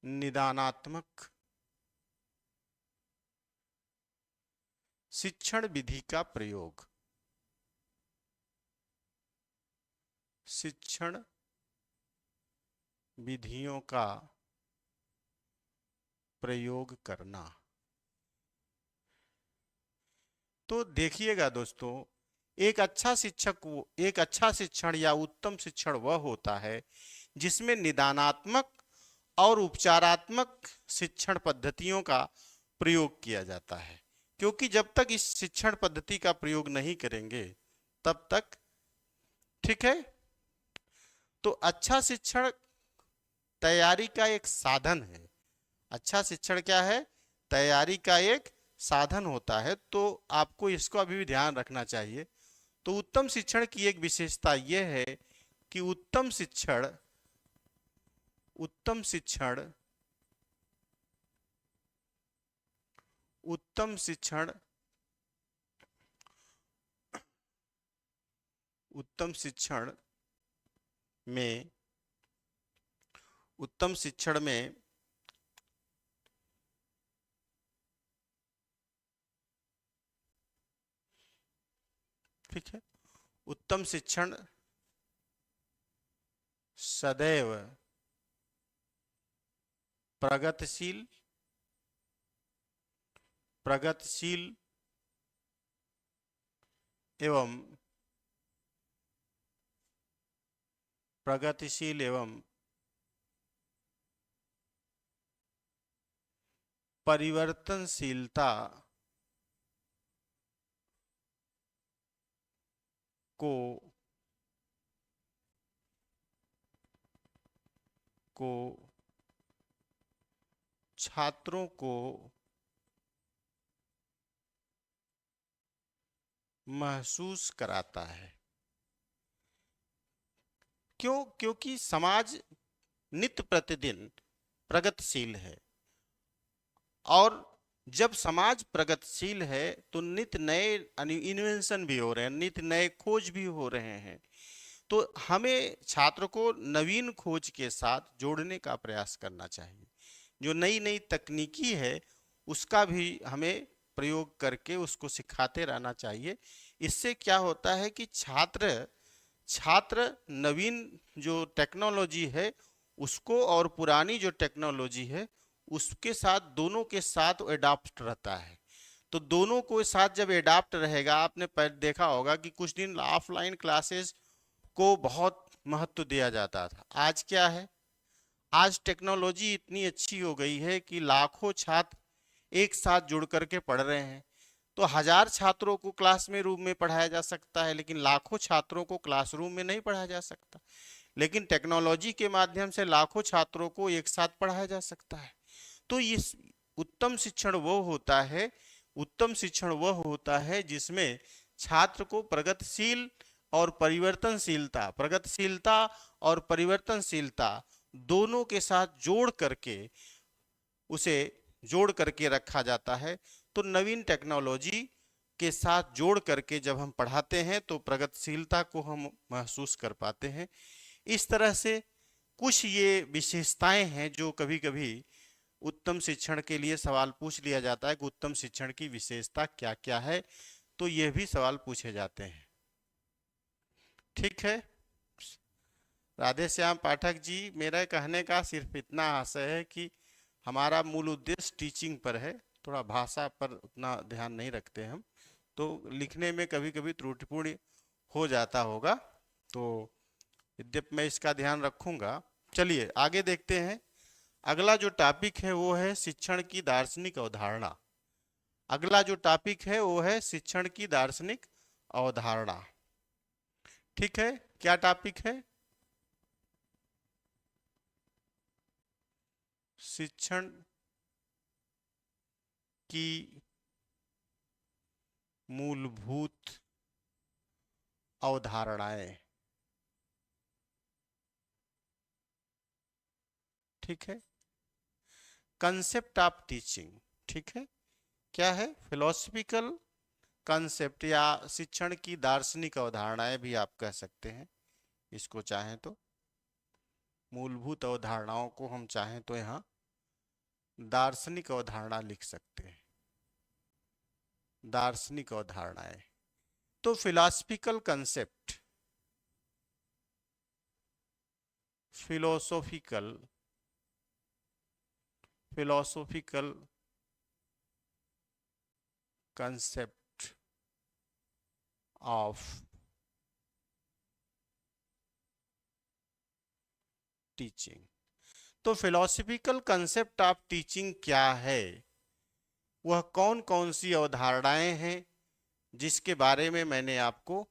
निदानात्मक शिक्षण विधि का प्रयोग। शिक्षण विधियों का प्रयोग करना। तो देखिएगा दोस्तों, एक अच्छा शिक्षण या उत्तम शिक्षण वह होता है जिसमें निदानात्मक और उपचारात्मक शिक्षण पद्धतियों का प्रयोग किया जाता है, क्योंकि जब तक इस शिक्षण पद्धति का प्रयोग नहीं करेंगे तब तक, ठीक है। तो अच्छा शिक्षण तैयारी का एक साधन है। अच्छा शिक्षण क्या है? तैयारी का एक साधन होता है। तो आपको इसको अभी भी ध्यान रखना चाहिए। तो उत्तम शिक्षण की एक विशेषता यह है कि उत्तम शिक्षण उत्तम शिक्षण में ठीक है, उत्तम शिक्षण सदैव प्रगतिशील एवं परिवर्तनशीलता को छात्रों को महसूस कराता है। क्यों? क्योंकि समाज नित्य प्रतिदिन प्रगतिशील है, और जब समाज प्रगतिशील है तो नित्य नए इन्वेंशन भी हो रहे हैं, नित्य नए खोज भी हो रहे हैं। तो हमें छात्र को नवीन खोज के साथ जोड़ने का प्रयास करना चाहिए। जो नई नई तकनीकी है उसका भी हमें प्रयोग करके उसको सिखाते रहना चाहिए। इससे क्या होता है कि छात्र नवीन जो टेक्नोलॉजी है उसको और पुरानी जो टेक्नोलॉजी है उसके साथ, दोनों के साथ एडाप्ट रहता है। तो दोनों को साथ जब एडाप्ट रहेगा, आपने देखा होगा कि कुछ दिन ऑफलाइन क्लासेस को बहुत महत्व दिया जाता था। आज क्या है? आज टेक्नोलॉजी इतनी अच्छी हो गई है कि लाखों छात्र एक साथ जुड़ करके पढ़ रहे हैं। तो 1000 छात्रों को क्लास में रूम में पढ़ाया जा सकता है, लेकिन लाखों छात्रों को क्लासरूम में नहीं पढ़ाया जा सकता। लेकिन टेक्नोलॉजी के माध्यम से लाखों छात्रों को एक साथ पढ़ाया जा सकता है। तो इस उत्तम शिक्षण वह होता है जिसमें छात्र को प्रगतिशील और परिवर्तनशीलता दोनों के साथ जोड़ करके रखा जाता है। तो नवीन टेक्नोलॉजी के साथ जोड़ करके जब हम पढ़ाते हैं तो प्रगतिशीलता को हम महसूस कर पाते हैं। इस तरह से कुछ ये विशेषताएं हैं जो कभी कभी उत्तम शिक्षण के लिए सवाल पूछ लिया जाता है कि उत्तम शिक्षण की विशेषता क्या क्या है। तो ये भी सवाल पूछे जाते हैं। ठीक है राधे श्याम पाठक जी, मेरा कहने का सिर्फ इतना आशय है कि हमारा मूल उद्देश्य टीचिंग पर है, थोड़ा भाषा पर उतना ध्यान नहीं रखते हम, तो लिखने में कभी कभी त्रुटिपूर्ण हो जाता होगा, तो यद्यपि मैं इसका ध्यान रखूंगा। चलिए आगे देखते हैं। अगला जो टॉपिक है वो है शिक्षण की दार्शनिक अवधारणा। शिक्षण की दार्शनिक अवधारणा। ठीक है, क्या टॉपिक है? शिक्षण की मूलभूत अवधारणाएं। ठीक है, कंसेप्ट ऑफ टीचिंग। ठीक है, क्या है? फिलोसफिकल कंसेप्ट या शिक्षण की दार्शनिक अवधारणाएं भी आप कह सकते हैं इसको चाहें तो। मूलभूत अवधारणाओं को हम चाहें तो यहाँ दार्शनिक अवधारणा लिख सकते हैं, दार्शनिक अवधारणाएं। तो philosophical concept, philosophical philosophical concept of teaching. तो फिलोसफिकल कंसेप्ट ऑफ टीचिंग क्या है, वह कौन कौन सी अवधारणाएं हैं जिसके बारे में मैंने आपको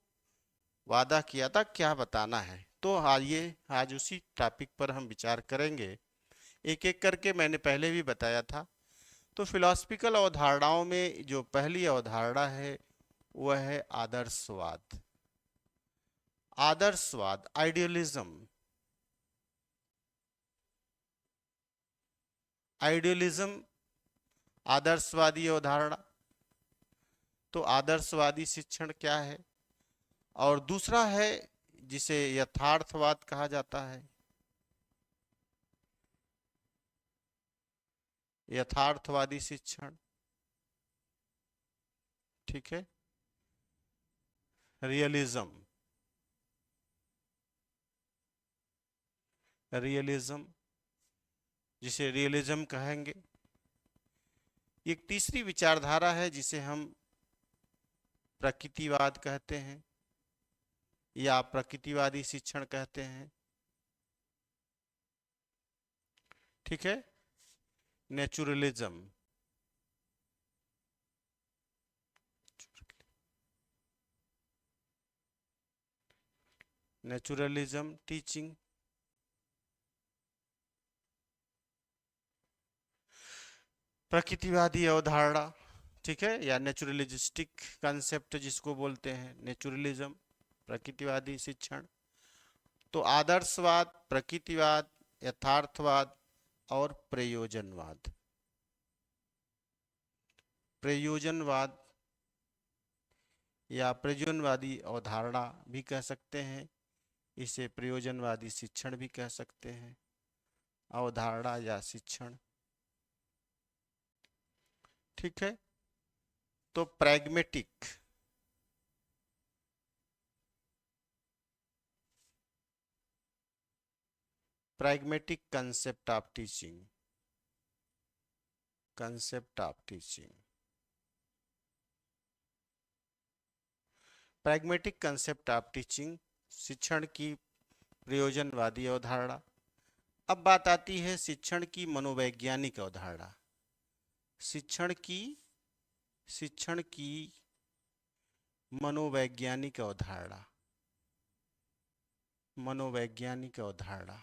वादा किया था क्या बताना है। तो आइए आज उसी टॉपिक पर हम विचार करेंगे, एक एक करके। मैंने पहले भी बताया था। तो फिलोसफिकल अवधारणाओं में जो पहली अवधारणा है वह है आदर्शवाद। आदर्शवाद, आइडियलिज्म। आइडियलिज्म आदर्शवादी अवधारणा। तो आदर्शवादी शिक्षण क्या है? और दूसरा है जिसे यथार्थवाद कहा जाता है। यथार्थवादी शिक्षण, ठीक है। रियलिज्म, रियलिज्म जिसे रियलिज्म कहेंगे। एक तीसरी विचारधारा है जिसे हम प्रकृतिवाद कहते हैं या प्रकृतिवादी शिक्षण कहते हैं, ठीक है। Naturalism, naturalism teaching. प्रकृतिवादी अवधारणा, ठीक है, या नेचुरलिस्टिक कंसेप्ट जिसको बोलते हैं, नेचुरलिज्म, प्रकृतिवादी शिक्षण। तो आदर्शवाद, प्रकृतिवाद, यथार्थवाद और प्रयोजनवाद। प्रयोजनवाद या प्रयोजनवादी अवधारणा भी कह सकते हैं, इसे प्रयोजनवादी शिक्षण भी कह सकते हैं, अवधारणा या शिक्षण, ठीक है। तो pragmatic, pragmatic concept of teaching, concept of teaching, pragmatic concept of teaching शिक्षण की प्रयोजनवादी अवधारणा। अब बात आती है शिक्षण की मनोवैज्ञानिक अवधारणा। शिक्षण की मनोवैज्ञानिक अवधारणा, मनोवैज्ञानिक अवधारणा।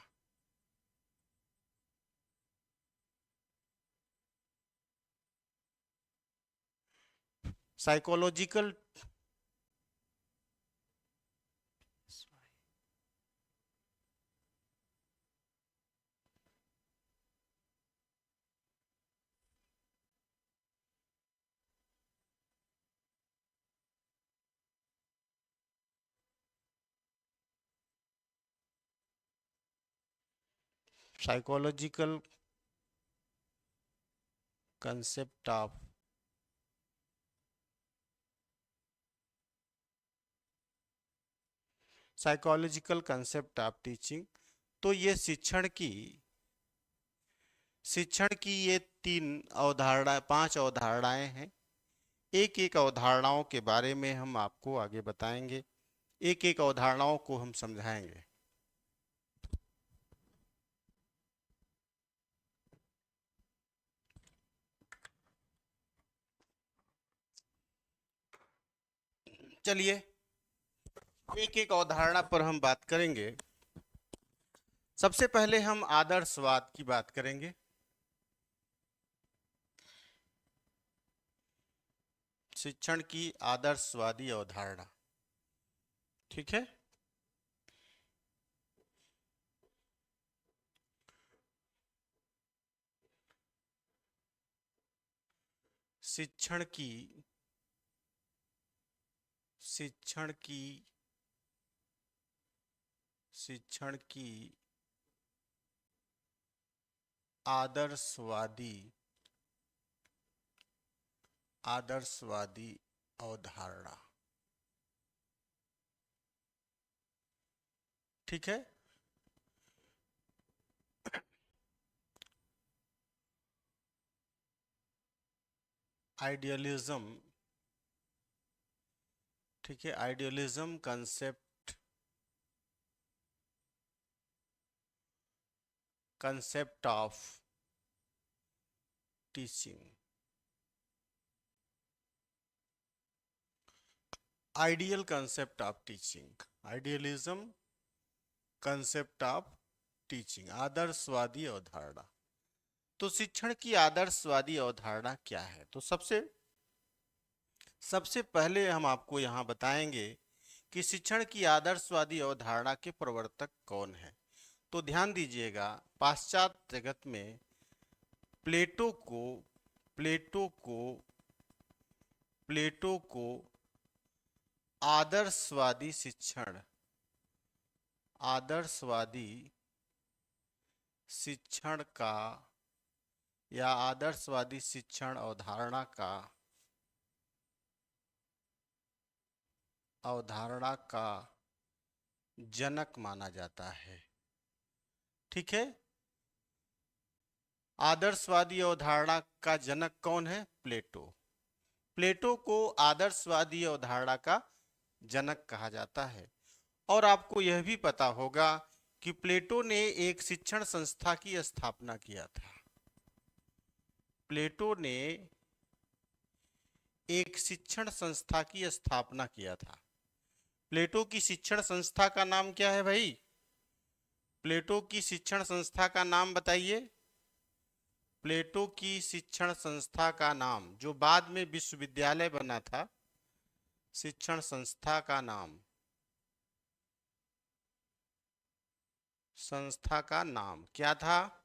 Psychological, psychological concept of psychological concept of teaching. तो ये शिक्षण की ये तीन अवधारणा, पांच अवधारणाएं हैं। एक एक अवधारणाओं के बारे में हम आपको आगे बताएंगे, एक एक अवधारणाओं को हम समझाएंगे। चलिए एक एक अवधारणा पर हम बात करेंगे। सबसे पहले हम आदर्शवाद की बात करेंगे। शिक्षण की आदर्शवादी अवधारणा, ठीक है। शिक्षण की शिक्षण की आदर्शवादी अवधारणा। ठीक है। आइडियलिज्म, ठीक है, idealism concept of teaching. Ideal concept of teaching, idealism concept of teaching, आदर्शवादी अवधारणा। तो शिक्षण की आदर्शवादी अवधारणा क्या है? तो सबसे पहले हम आपको यहां बताएंगे कि शिक्षण की आदर्शवादी अवधारणा के प्रवर्तक कौन है। तो ध्यान दीजिएगा, पाश्चात्य जगत में प्लेटो को आदर्शवादी शिक्षण का या आदर्शवादी शिक्षण अवधारणा का जनक माना जाता है। ठीक है। आदर्शवादी अवधारणा का जनक कौन है? प्लेटो को आदर्शवादी अवधारणा का जनक कहा जाता है। और आपको यह भी पता होगा कि प्लेटो ने एक शिक्षण संस्था की स्थापना किया था। प्लेटो ने एक शिक्षण संस्था की स्थापना किया था। प्लेटो की शिक्षण संस्था का नाम क्या है भाई? प्लेटो की शिक्षण संस्था का नाम बताइए। प्लेटो की शिक्षण संस्था का नाम, जो बाद में विश्वविद्यालय बना था, शिक्षण संस्था का नाम क्या था?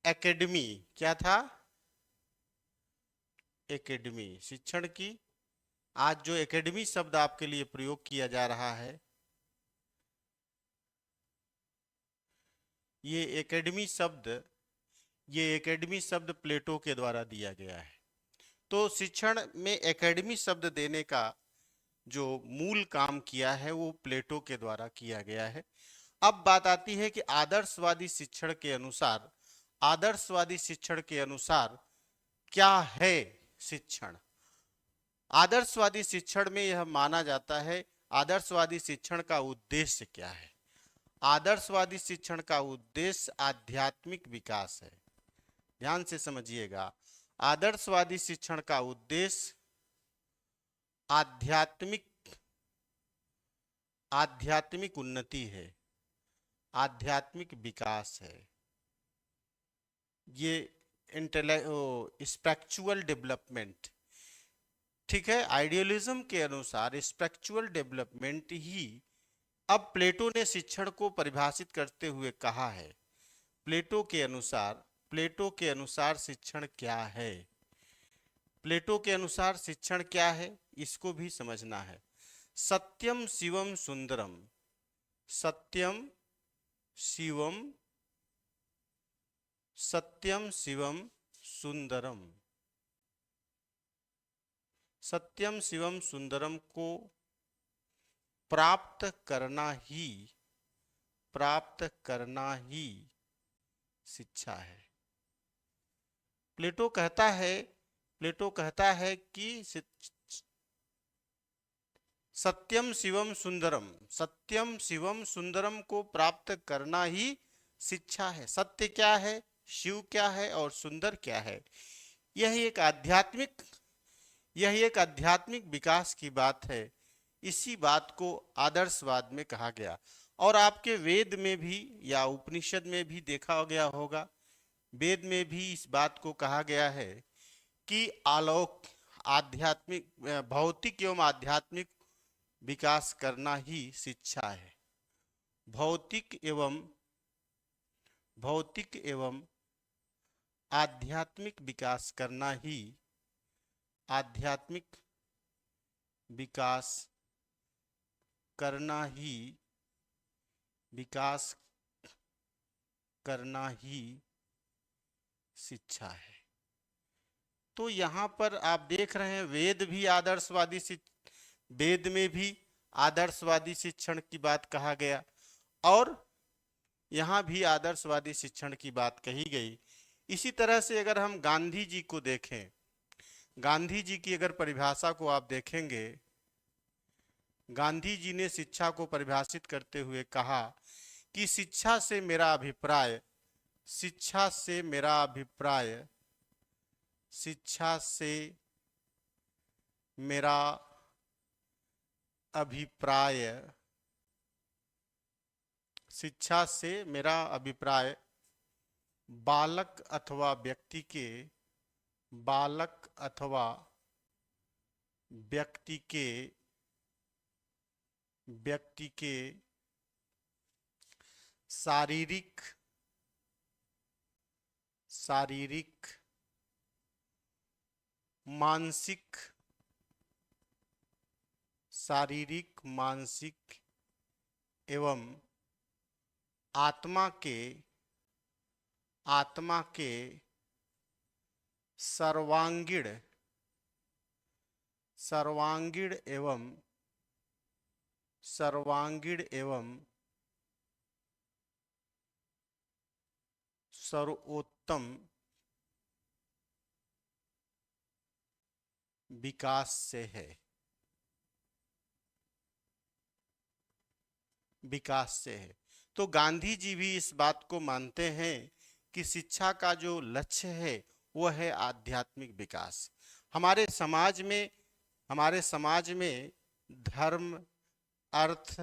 एकेडमी। क्या था? एकेडमी। शिक्षण की आज जो एकेडमी शब्द आपके लिए प्रयोग किया जा रहा है, ये एकेडमी शब्द प्लेटो के द्वारा दिया गया है। तो शिक्षण में एकेडमी शब्द देने का जो मूल काम किया है वो प्लेटो के द्वारा किया गया है। अब बात आती है कि आदर्शवादी शिक्षण के अनुसार क्या है शिक्षण? आदर्शवादी शिक्षण में यह माना जाता है, आदर्शवादी शिक्षण का उद्देश्य क्या है? आदर्शवादी शिक्षण का उद्देश्य आध्यात्मिक विकास है। ध्यान से समझिएगा, आदर्शवादी शिक्षण का उद्देश्य आध्यात्मिक उन्नति है, आध्यात्मिक विकास है। ये स्पिरिचुअल डेवलपमेंट। ठीक है। आइडियलिज्म के अनुसार स्पिरिचुअल डेवलपमेंट ही अब प्लेटो ने शिक्षण को परिभाषित करते हुए कहा है। प्लेटो के अनुसार शिक्षण क्या है? प्लेटो के अनुसार शिक्षण क्या है, इसको भी समझना है। सत्यम शिवम सुंदरम, सत्यम शिवम सुंदरम, सत्यम शिवम सुंदरम को प्राप्त करना ही शिक्षा है। प्लेटो कहता है कि सत्यम शिवम सुंदरम को प्राप्त करना ही शिक्षा है। सत्य क्या है, शिव क्या है और सुंदर क्या है? यह एक आध्यात्मिक विकास की बात है। इसी बात को आदर्शवाद में कहा गया। और आपके वेद में भी या उपनिषद में भी देखा गया होगा, वेद में भी इस बात को कहा गया है कि भौतिक एवं आध्यात्मिक विकास करना ही शिक्षा है। भौतिक एवं आध्यात्मिक विकास करना ही आध्यात्मिक विकास करना ही विकास करना ही शिक्षा है। तो यहाँ पर आप देख रहे हैं वेद भी आदर्शवादी वेद में भी आदर्शवादी शिक्षण की बात कहा गया और यहाँ भी आदर्शवादी शिक्षण की बात कही गई। इसी तरह से अगर हम गांधी जी को देखें, गांधी जी की अगर परिभाषा को आप देखेंगे, गांधी जी ने शिक्षा को परिभाषित करते हुए कहा कि शिक्षा से मेरा अभिप्राय, शिक्षा से मेरा अभिप्राय, शिक्षा से मेरा अभिप्राय, शिक्षा से मेरा अभिप्राय बालक अथवा व्यक्ति के, बालक अथवा व्यक्ति के, व्यक्ति के शारीरिक, शारीरिक, मानसिक, शारीरिक, मानसिक एवं आत्मा के, आत्मा के सर्वांगीण, सर्वांगीण एवं सर्वांगीण एवं सर्वोत्तम विकास से है, विकास से है। तो गांधी जी भी इस बात को मानते हैं कि शिक्षा का जो लक्ष्य है वह है आध्यात्मिक विकास। हमारे समाज में, हमारे समाज में धर्म, अर्थ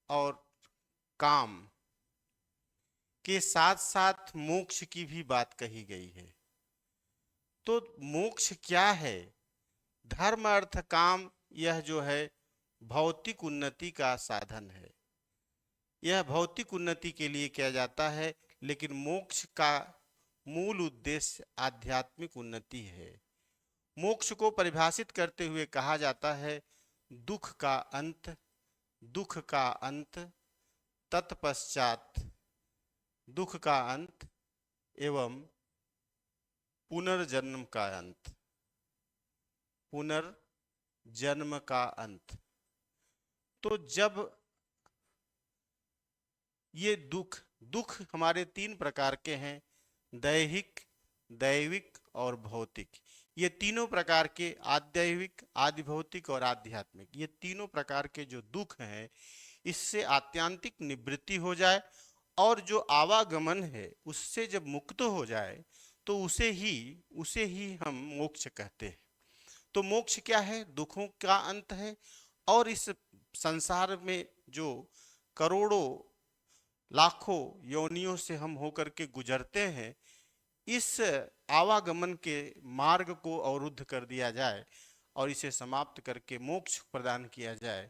और काम के साथ साथ मोक्ष की भी बात कही गई है। तो मोक्ष क्या है? धर्म, अर्थ, काम, यह जो है भौतिक उन्नति का साधन है, यह भौतिक उन्नति के लिए किया जाता है, लेकिन मोक्ष का मूल उद्देश्य आध्यात्मिक उन्नति है। मोक्ष को परिभाषित करते हुए कहा जाता है दुख का अंत, दुख का अंत, तत्पश्चात दुख का अंत एवं पुनर्जन्म का अंत, पुनर्जन्म का अंत। तो जब ये दुख, दुख हमारे तीन प्रकार के हैं, दैहिक, दैविक और भौतिक। ये तीनों प्रकार के, आदैविक, आदि भौतिक और आध्यात्मिक, ये तीनों प्रकार के जो दुख हैं इससे आत्यांतिक निवृत्ति हो जाए और जो आवागमन है उससे जब मुक्त हो जाए तो उसे ही हम मोक्ष कहते हैं। तो मोक्ष क्या है? दुखों का अंत है। और इस संसार में जो करोड़ों लाखों योनियों से हम होकर के गुजरते हैं, इस आवागमन के मार्ग को अवरुद्ध कर दिया जाए और इसे समाप्त करके मोक्ष प्रदान किया जाए,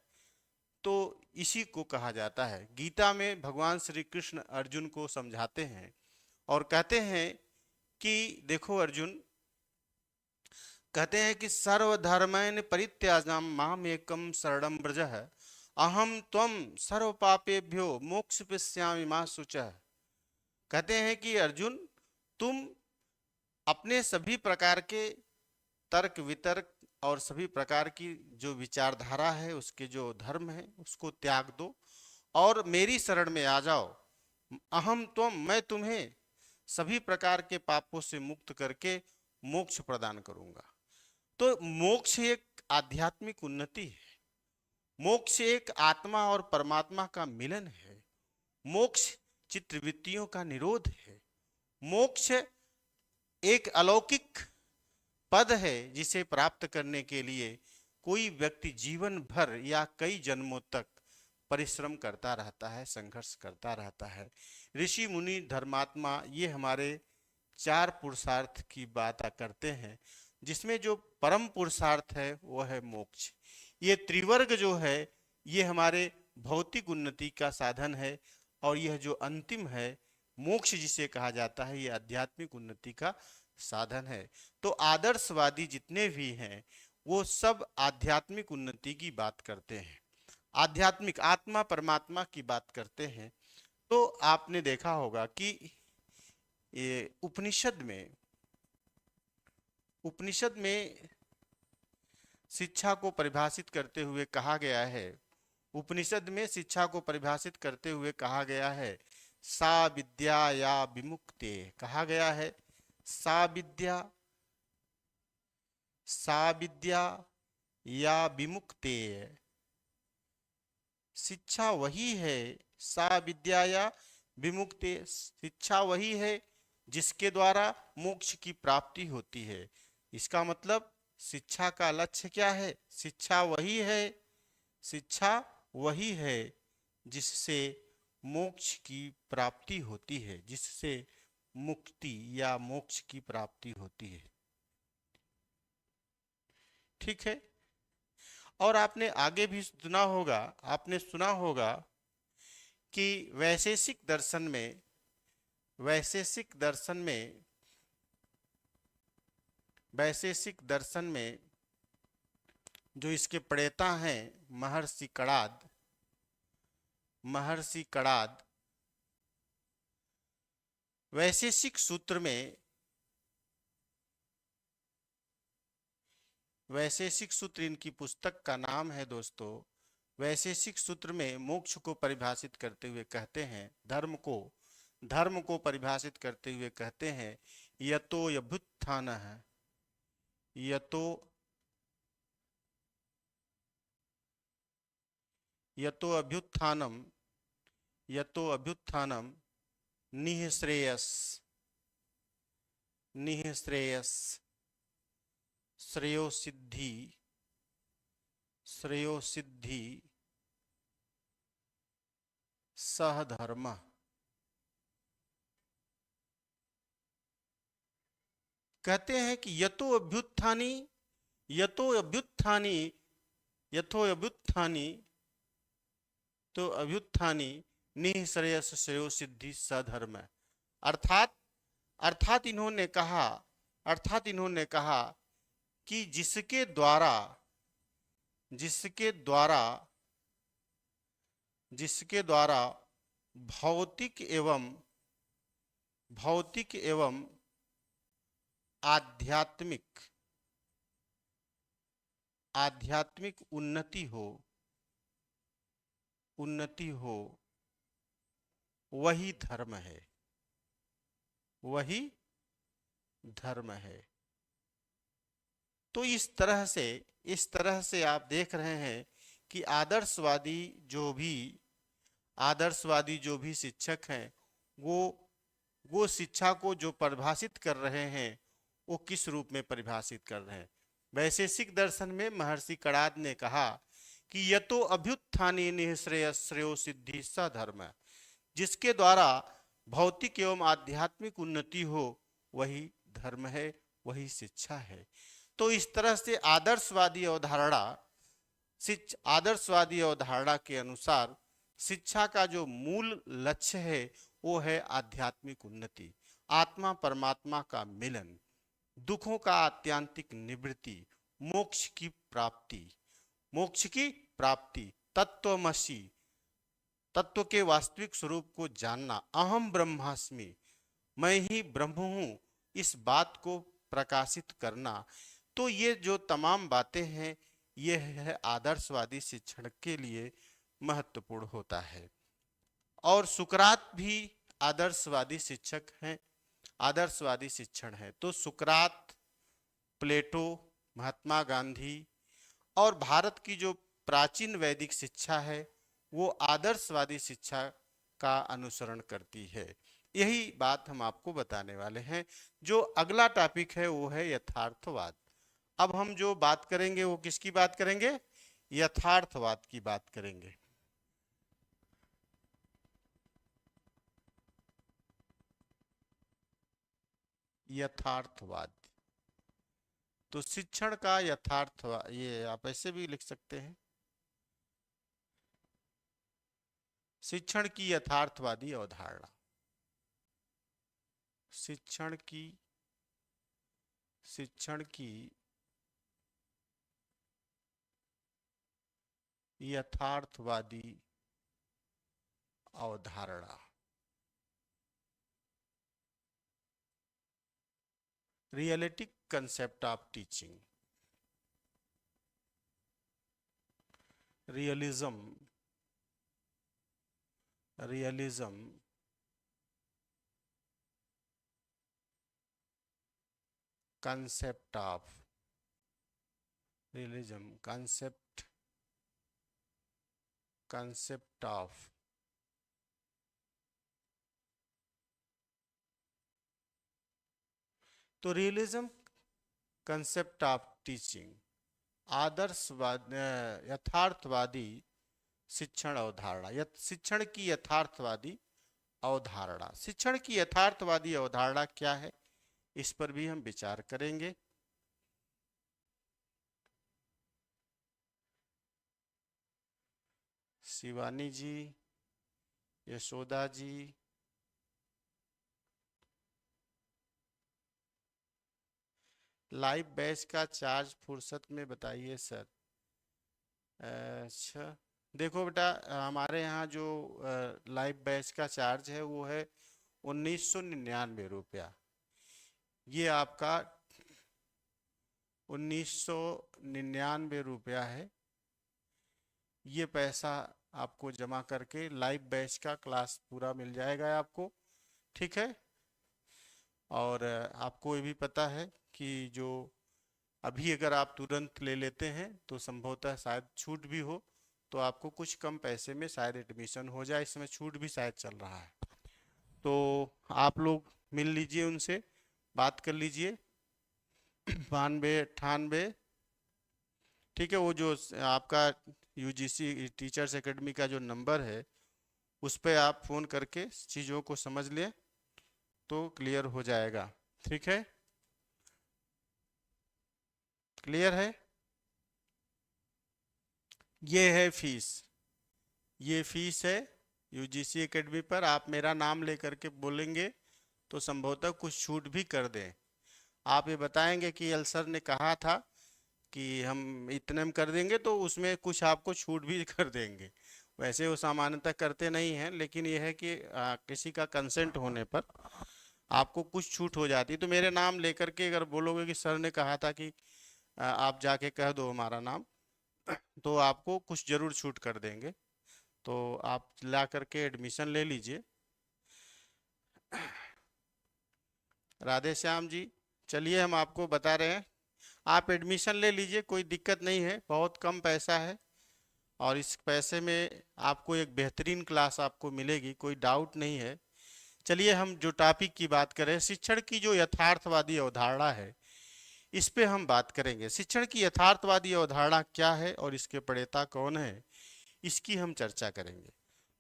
तो इसी को कहा जाता है। गीता में भगवान श्री कृष्ण अर्जुन को समझाते हैं और कहते हैं कि देखो अर्जुन, कहते हैं कि सर्वधर्मैन परित्याज्य माम एकम शरणं व्रज अहम त्वं सर्व पापेभ्यो मोक्षयिष्यामि मा शुचः। कहते हैं कि अर्जुन, तुम अपने सभी प्रकार के तर्क वितर्क और सभी प्रकार की जो विचारधारा है, उसके जो धर्म है, उसको त्याग दो और मेरी शरण में आ जाओ। अहम त्वं, मैं तुम्हें सभी प्रकार के पापों से मुक्त करके मोक्ष प्रदान करूंगा। तो मोक्ष एक आध्यात्मिक उन्नति है, मोक्ष एक आत्मा और परमात्मा का मिलन है, मोक्ष चित्तवृत्तियों का निरोध है, मोक्ष एक अलौकिक पद है जिसे प्राप्त करने के लिए कोई व्यक्ति जीवन भर या कई जन्मों तक परिश्रम करता रहता है, संघर्ष करता रहता है। ऋषि मुनि धर्मात्मा ये हमारे 4 पुरुषार्थ की बात करते हैं, जिसमें जो परम पुरुषार्थ है वह है मोक्ष। ये त्रिवर्ग जो है ये हमारे भौतिक उन्नति का साधन है और यह जो अंतिम है मोक्ष जिसे कहा जाता है, ये आध्यात्मिक उन्नति का साधन है। तो आदर्शवादी जितने भी हैं वो सब आध्यात्मिक उन्नति की बात करते हैं, आध्यात्मिक आत्मा परमात्मा की बात करते हैं। तो आपने देखा होगा कि ये उपनिषद में शिक्षा को परिभाषित करते हुए कहा गया है, उपनिषद में शिक्षा को परिभाषित करते हुए कहा गया है, सा विद्या या विमुक्ते, कहा गया है सा विद्या या विमुक्ते। शिक्षा वही है, सा विद्या या विमुक्ते, शिक्षा वही है जिसके द्वारा मोक्ष की प्राप्ति होती है। इसका मतलब शिक्षा का लक्ष्य क्या है? शिक्षा वही है जिससे मोक्ष की प्राप्ति होती है, जिससे मुक्ति या मोक्ष की प्राप्ति होती है। ठीक है। और आपने आगे भी सुना होगा कि वैशेषिक दर्शन में जो इसके प्रणेता हैं महर्षि कणाद, वैशेषिक सूत्र इनकी पुस्तक का नाम है दोस्तों। वैशेषिक सूत्र में मोक्ष को परिभाषित करते हुए कहते हैं, धर्म को परिभाषित करते हुए कहते हैं, यतो अभ्युत्थानः, यतो अभ्युत्थानम निःश्रेयस श्रेयो सिद्धि सह धर्म। कहते हैं कि यतो अभ्युत्थानी निःश्रेयस श्रेयो सिद्धि सधर्म। अर्थात इन्होंने कहा कि जिसके द्वारा भौतिक एवं आध्यात्मिक उन्नति हो वही धर्म है। तो इस तरह से आप देख रहे हैं कि आदर्शवादी जो भी शिक्षक हैं, वो शिक्षा को जो परिभाषित कर रहे हैं, वो किस रूप में परिभाषित कर रहे हैं। वैशेषिक दर्शन में महर्षि कणाद ने कहा कि यतो अभ्युत्थाने निःश्रेयस श्रेयो सिद्धि स धर्म, जिसके द्वारा भौतिक एवं आध्यात्मिक उन्नति हो वही धर्म है, वही शिक्षा है। तो इस तरह से आदर्शवादी अवधारणा के अनुसार शिक्षा का जो मूल लक्ष्य है वो है आध्यात्मिक उन्नति, आत्मा परमात्मा का मिलन, दुखों का आत्यंतिक निवृत्ति, मोक्ष की प्राप्ति, तत्व के वास्तविक स्वरूप को जानना, अहम ब्रह्मास्मि, मैं ही ब्रह्म हूं, इस बात को प्रकाशित करना। तो ये जो तमाम बातें हैं, ये है आदर्शवादी शिक्षण के लिए महत्वपूर्ण होता है। और सुकरात भी आदर्शवादी शिक्षण है। तो सुकरात, प्लेटो, महात्मा गांधी और भारत की जो प्राचीन वैदिक शिक्षा है वो आदर्शवादी शिक्षा का अनुसरण करती है। यही बात हम आपको बताने वाले हैं। जो अगला टॉपिक है वो है यथार्थवाद। अब हम जो बात करेंगे वो किसकी बात करेंगे? यथार्थवाद की बात करेंगे। यथार्थवाद, तो शिक्षण का यथार्थवाद, ये आप ऐसे भी लिख सकते हैं, शिक्षण की यथार्थवादी अवधारणा। शिक्षण की यथार्थवादी अवधारणा। Realistic concept of teaching. Realism. Realism concept of realism concept of तो रियलिज्म कंसेप्ट ऑफ टीचिंग आदर्शवाद यथार्थवादी शिक्षण अवधारणा। शिक्षण की यथार्थवादी अवधारणा। शिक्षण की यथार्थवादी अवधारणा क्या है, इस पर भी हम विचार करेंगे। शिवानी जी, यशोदा जी, लाइव बैच का चार्ज फुर्सत में बताइए सर। अच्छा देखो बेटा, हमारे यहाँ जो लाइव बैच का चार्ज है वो है 1999 रुपया। ये आपका 1999 रुपया है। ये पैसा आपको जमा करके लाइव बैच का क्लास पूरा मिल जाएगा आपको, ठीक है। और आपको ये भी पता है कि जो अभी अगर आप तुरंत ले लेते हैं तो संभवतः शायद छूट भी हो, तो आपको कुछ कम पैसे में शायद एडमिशन हो जाए। इसमें छूट भी शायद चल रहा है, तो आप लोग मिल लीजिए, उनसे बात कर लीजिए। 92 98, ठीक है। वो जो आपका यूजीसी टीचर्स एकेडमी का जो नंबर है उस पर आप फ़ोन करके चीज़ों को समझ लें तो क्लियर हो जाएगा, ठीक है। क्लियर है। ये है फीस, ये फीस है यूजीसी एकेडमी पर। आप मेरा नाम लेकर के बोलेंगे तो संभवतः कुछ छूट भी कर दें। आप ये बताएंगे कि यल सर ने कहा था कि हम इतने में कर देंगे, तो उसमें कुछ आपको छूट भी कर देंगे। वैसे वो सामान्यतः करते नहीं हैं, लेकिन यह है कि किसी का कंसेंट होने पर आपको कुछ छूट हो जाती है। तो मेरे नाम लेकर के अगर बोलोगे कि सर ने कहा था कि आप जाके कह दो हमारा नाम, तो आपको कुछ जरूर छूट कर देंगे। तो आप ला करके एडमिशन ले लीजिए। राधे श्याम जी, चलिए हम आपको बता रहे हैं, आप एडमिशन ले लीजिए, कोई दिक्कत नहीं है, बहुत कम पैसा है और इस पैसे में आपको एक बेहतरीन क्लास आपको मिलेगी, कोई डाउट नहीं है। चलिए हम जो टॉपिक की बात करें, शिक्षण की जो यथार्थवादी अवधारणा है, इस पे हम बात करेंगे। शिक्षण की यथार्थवादी अवधारणा क्या है और इसके प्रणेता कौन है, इसकी हम चर्चा करेंगे।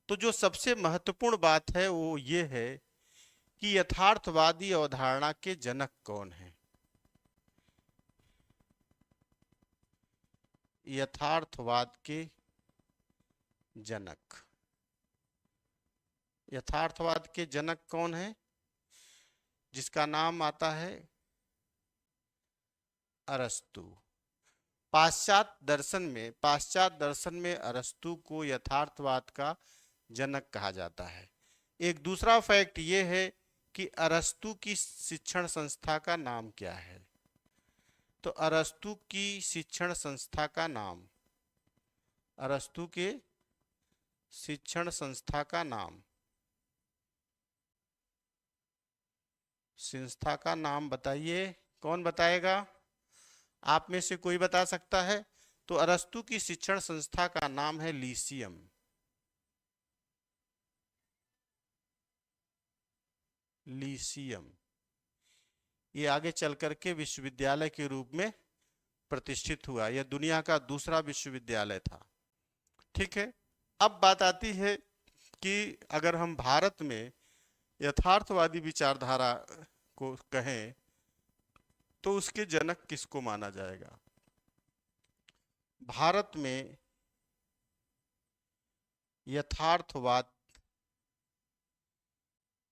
तो जो सबसे महत्वपूर्ण बात है वो ये है कि यथार्थवादी अवधारणा के जनक कौन है। यथार्थवाद के जनक, यथार्थवाद के जनक कौन है, जिसका नाम आता है अरस्तु। पाश्चात्य दर्शन में अरस्तु को यथार्थवाद का जनक कहा जाता है। एक दूसरा फैक्ट ये है कि अरस्तु की शिक्षण संस्था का नाम क्या है। तो अरस्तु की शिक्षण संस्था का नाम, अरस्तु के शिक्षण संस्था का नाम, संस्था का नाम बताइए, कौन बताएगा, आप में से कोई बता सकता है। तो अरस्तु की शिक्षण संस्था का नाम है लीसियम। लीसियम ये आगे चल करके विश्वविद्यालय के रूप में प्रतिष्ठित हुआ। यह दुनिया का दूसरा विश्वविद्यालय था, ठीक है। अब बात आती है कि अगर हम भारत में यथार्थवादी विचारधारा को कहें तो उसके जनक किसको माना जाएगा। भारत में यथार्थवाद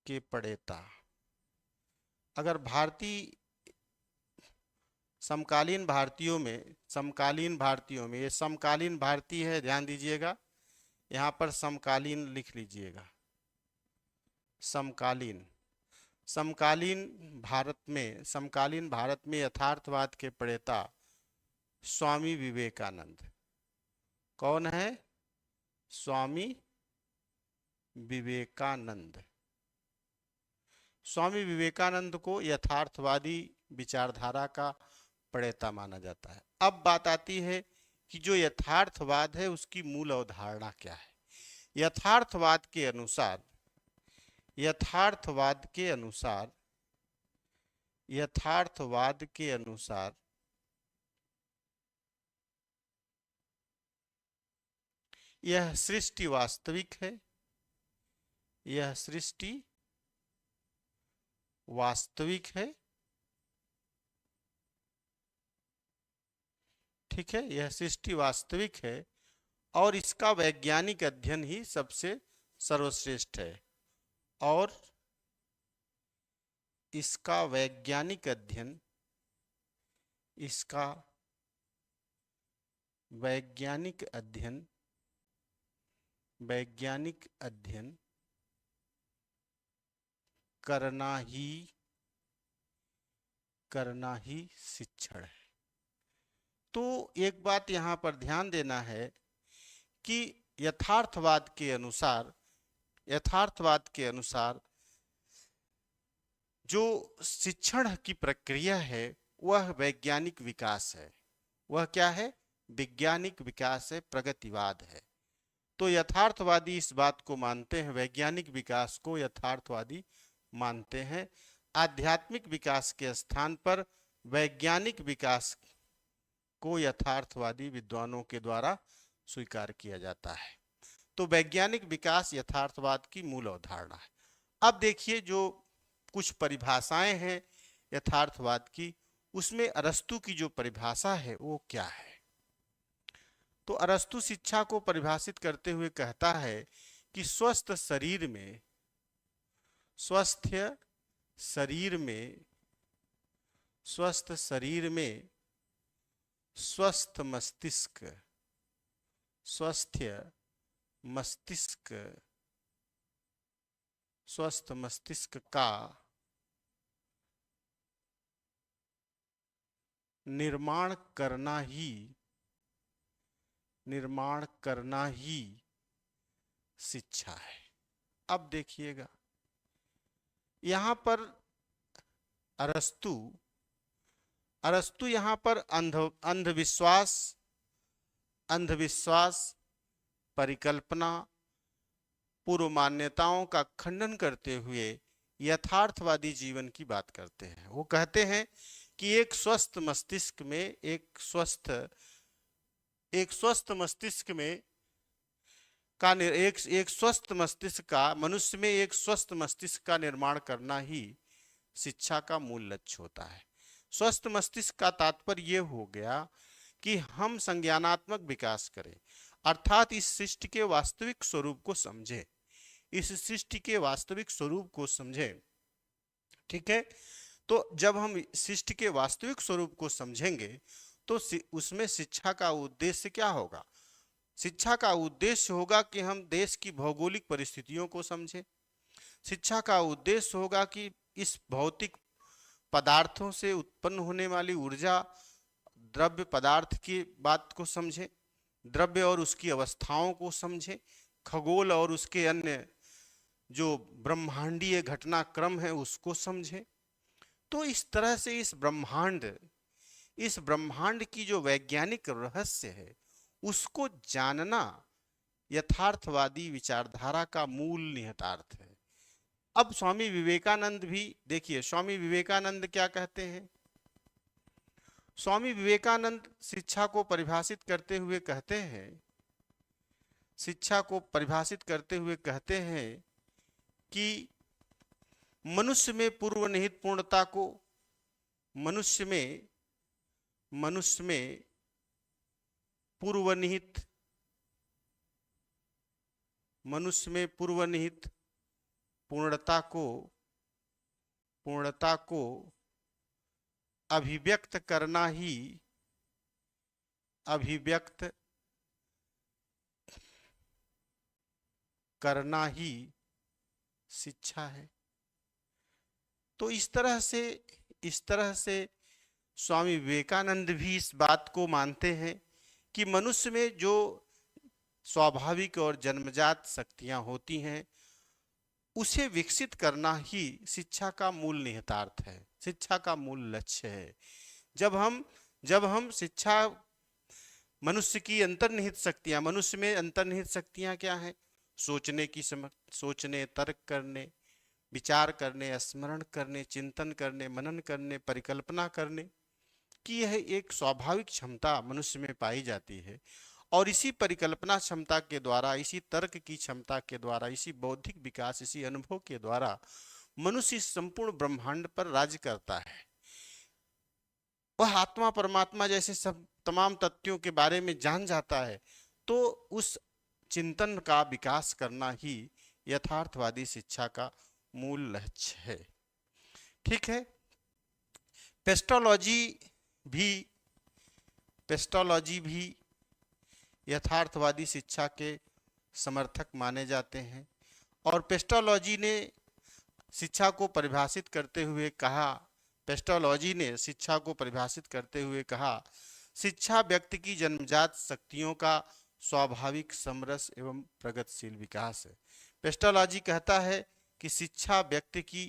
के प्रणेता, अगर भारतीय समकालीन भारतीयों में ये समकालीन भारतीय है, ध्यान दीजिएगा, यहाँ पर समकालीन लिख लीजिएगा। समकालीन समकालीन भारत में यथार्थवाद के प्रणेता स्वामी विवेकानंद। कौन है? स्वामी विवेकानंद। स्वामी विवेकानंद को यथार्थवादी विचारधारा का प्रणेता माना जाता है। अब बात आती है कि जो यथार्थवाद है उसकी मूल अवधारणा क्या है। यथार्थवाद के अनुसार यह सृष्टि वास्तविक है, यह सृष्टि वास्तविक है, ठीक है, यह सृष्टि वास्तविक है और इसका वैज्ञानिक अध्ययन ही सबसे सर्वश्रेष्ठ है, और इसका वैज्ञानिक अध्ययन करना ही शिक्षण है। तो एक बात यहाँ पर ध्यान देना है कि यथार्थवाद के अनुसार जो शिक्षण की प्रक्रिया है वह वैज्ञानिक विकास है। वह क्या है? वैज्ञानिक विकास है, प्रगतिवाद है। तो यथार्थवादी इस बात को मानते हैं, वैज्ञानिक विकास को यथार्थवादी मानते हैं। आध्यात्मिक विकास के स्थान पर वैज्ञानिक विकास को यथार्थवादी विद्वानों के द्वारा स्वीकार किया जाता है। तो वैज्ञानिक विकास यथार्थवाद की मूल अवधारणा है। अब देखिए जो कुछ परिभाषाएं हैं यथार्थवाद की, उसमें अरस्तु की जो परिभाषा है वो क्या है। तो अरस्तु शिक्षा को परिभाषित करते हुए कहता है कि स्वस्थ शरीर में स्वस्थ मस्तिष्क का निर्माण करना ही शिक्षा है। अब देखिएगा यहाँ पर अरस्तु यहाँ पर अंधविश्वास, परिकल्पना, पूर्व मान्यताओं का खंडन करते हुए यथार्थवादी जीवन की बात करते हैं। वो कहते हैं कि एक स्वस्थ मस्तिष्क का मनुष्य में एक स्वस्थ मस्तिष्क का निर्माण करना ही शिक्षा का मूल लक्ष्य होता है। स्वस्थ मस्तिष्क का तात्पर्य यह हो गया कि हम संज्ञानात्मक विकास करें, अर्थात इस सृष्टि के वास्तविक स्वरूप को समझें। ठीक है, तो जब हम सृष्टि के वास्तविक स्वरूप को समझेंगे तो उसमें शिक्षा का उद्देश्य क्या होगा? शिक्षा का उद्देश्य होगा कि हम देश की भौगोलिक परिस्थितियों को समझें। शिक्षा का उद्देश्य होगा कि इस भौतिक पदार्थों से उत्पन्न होने वाली ऊर्जा, द्रव्य पदार्थ की बात को समझें, द्रव्य और उसकी अवस्थाओं को समझें, खगोल और उसके अन्य जो ब्रह्मांडीय घटनाक्रम है उसको समझें। तो इस तरह से इस ब्रह्मांड की जो वैज्ञानिक रहस्य है उसको जानना यथार्थवादी विचारधारा का मूल निहितार्थ है। अब स्वामी विवेकानंद भी देखिए, स्वामी विवेकानंद क्या कहते हैं। स्वामी विवेकानंद शिक्षा को परिभाषित करते हुए कहते हैं कि मनुष्य में पूर्वनिहित पूर्णता को मनुष्य में पूर्वनिहित पूर्णता को अभिव्यक्त करना ही अभिव्यक्त करना ही शिक्षा है। तो इस तरह से स्वामी विवेकानंद भी इस बात को मानते हैं कि मनुष्य में जो स्वाभाविक और जन्मजात शक्तियां होती हैं उसे विकसित करना ही शिक्षा का मूल निहितार्थ है, शिक्षा का मूल लक्ष्य है। जब हम शिक्षा मनुष्य की अंतर्निहित शक्तियां, मनुष्य में अंतर्निहित शक्तियां क्या हैं? सोचने की समझ, सोचने, तर्क करने, विचार करने, स्मरण करने, चिंतन करने, मनन करने, परिकल्पना करने की यह एक स्वाभाविक क्षमता मनुष्य में पाई जाती है। और इसी परिकल्पना क्षमता के द्वारा, इसी तर्क की क्षमता के द्वारा, इसी बौद्धिक विकास, इसी अनुभव के द्वारा मनुष्य इस संपूर्ण ब्रह्मांड पर राज्य करता है। वह आत्मा परमात्मा जैसे सब तमाम तथ्यों के बारे में जान जाता है। तो उस चिंतन का विकास करना ही यथार्थवादी शिक्षा का मूल लक्ष्य है। ठीक है। पेस्टोलॉजी भी यथार्थवादी शिक्षा के समर्थक माने जाते हैं। और पेस्टोलॉजी ने शिक्षा को परिभाषित करते हुए कहा, शिक्षा व्यक्ति की जन्मजात शक्तियों का स्वाभाविक समरस एवं प्रगतिशील विकास है। पेस्टोलॉजी कहता है कि शिक्षा व्यक्ति की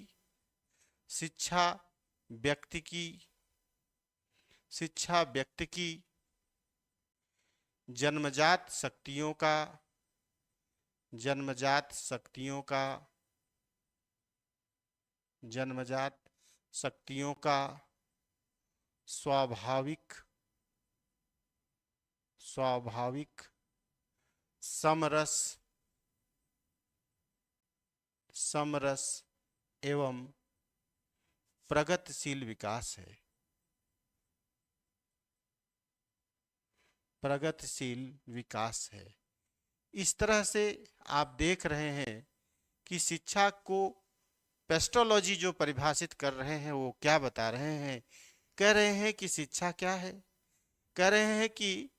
जन्मजात शक्तियों का स्वाभाविक समरस एवं प्रगतिशील विकास है। इस तरह से आप देख रहे हैं कि शिक्षा को पेस्टोलॉजी जो परिभाषित कर रहे हैं वो क्या बता रहे हैं? कह रहे हैं कि शिक्षा क्या है? कह रहे हैं कि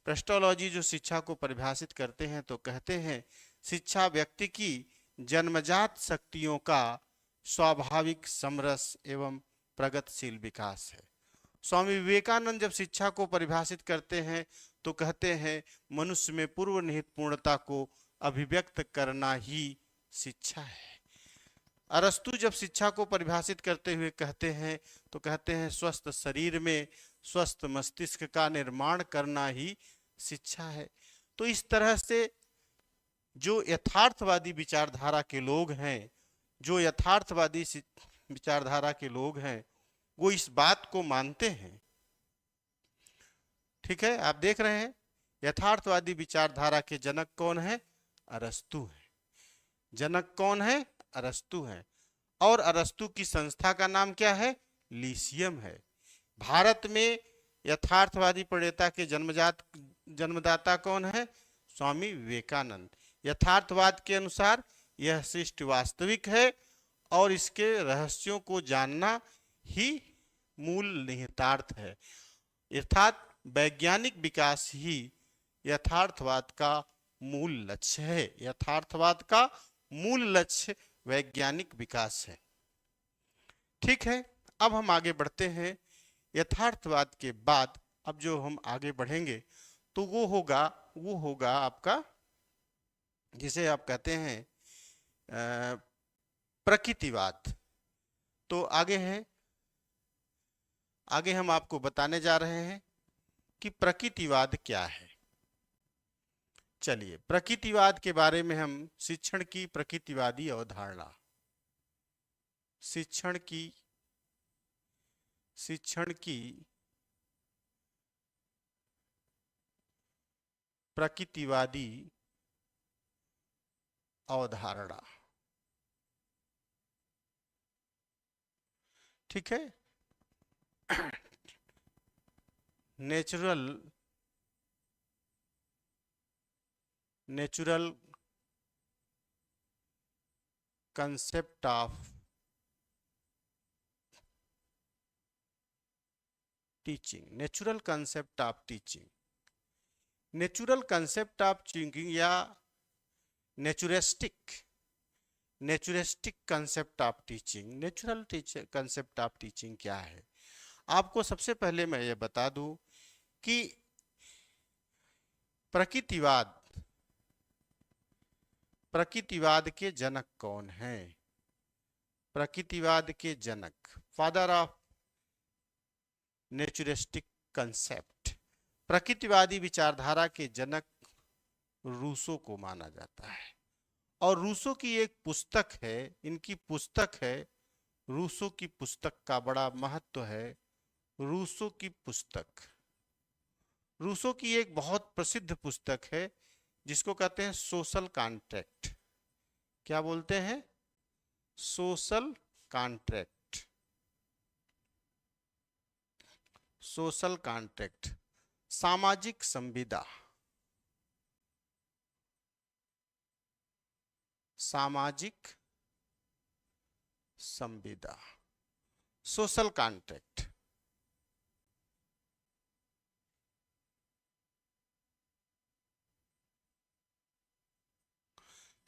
पेस्टोलॉजी जो शिक्षा को परिभाषित करते हैं तो कहते हैं शिक्षा व्यक्ति की जन्मजात शक्तियों का स्वाभाविक समरस एवं प्रगतिशील विकास है। स्वामी विवेकानंद जब शिक्षा को परिभाषित करते हैं तो कहते हैं मनुष्य में पूर्व निहित पूर्णता को अभिव्यक्त करना ही शिक्षा है। अरस्तु जब शिक्षा को परिभाषित करते हुए कहते हैं स्वस्थ शरीर में स्वस्थ मस्तिष्क का निर्माण करना ही शिक्षा है। तो इस तरह से जो यथार्थवादी विचारधारा के लोग हैं वो इस बात को मानते हैं। ठीक है, आप देख रहे हैं यथार्थवादी विचारधारा के जनक कौन है? अरस्तु है। जनक कौन है? अरस्तु है। और अरस्तु की संस्था का नाम क्या है? लीसियम है। भारत में यथार्थवादी प्रणेता के जन्मदाता कौन है? स्वामी विवेकानंद। यथार्थवाद के अनुसार यह सृष्टि वास्तविक है और इसके रहस्यों को जानना ही मूल निहितार्थ है। अर्थात वैज्ञानिक विकास ही यथार्थवाद का मूल लक्ष्य है। यथार्थवाद का मूल लक्ष्य वैज्ञानिक विकास है। ठीक है, अब हम आगे बढ़ते हैं। यथार्थवाद के बाद अब जो हम आगे बढ़ेंगे तो वो होगा आपका, जिसे आप कहते हैं प्रकृतिवाद। तो आगे हम आपको बताने जा रहे हैं कि प्रकृतिवाद क्या है। चलिए, प्रकृतिवाद के बारे में हम शिक्षण की प्रकृतिवादी अवधारणा, शिक्षण की प्रकृतिवादी अवधारणा। ठीक है। Natural concept of teaching, natural concept of teaching, natural concept of teaching या naturistic, naturistic concept of teaching, natural concept of teaching क्या है? आपको सबसे पहले मैं ये बता दूं कि प्रकृतिवाद, प्रकृतिवाद के जनक कौन हैं? प्रकृतिवाद के जनक, फादर ऑफ नेचुरिस्टिक कंसेप्ट, प्रकृतिवादी विचारधारा के जनक रूसो को माना जाता है। और रूसो की एक पुस्तक है, इनकी पुस्तक है, रूसो की पुस्तक का बड़ा महत्व है। रूसो की पुस्तक, रूसो की एक बहुत प्रसिद्ध पुस्तक है जिसको कहते हैं सोशल कॉन्ट्रैक्ट। क्या बोलते हैं? सोशल कॉन्ट्रैक्ट, सोशल कॉन्ट्रैक्ट, सामाजिक संविदा, सामाजिक संविदा, सोशल कॉन्ट्रैक्ट।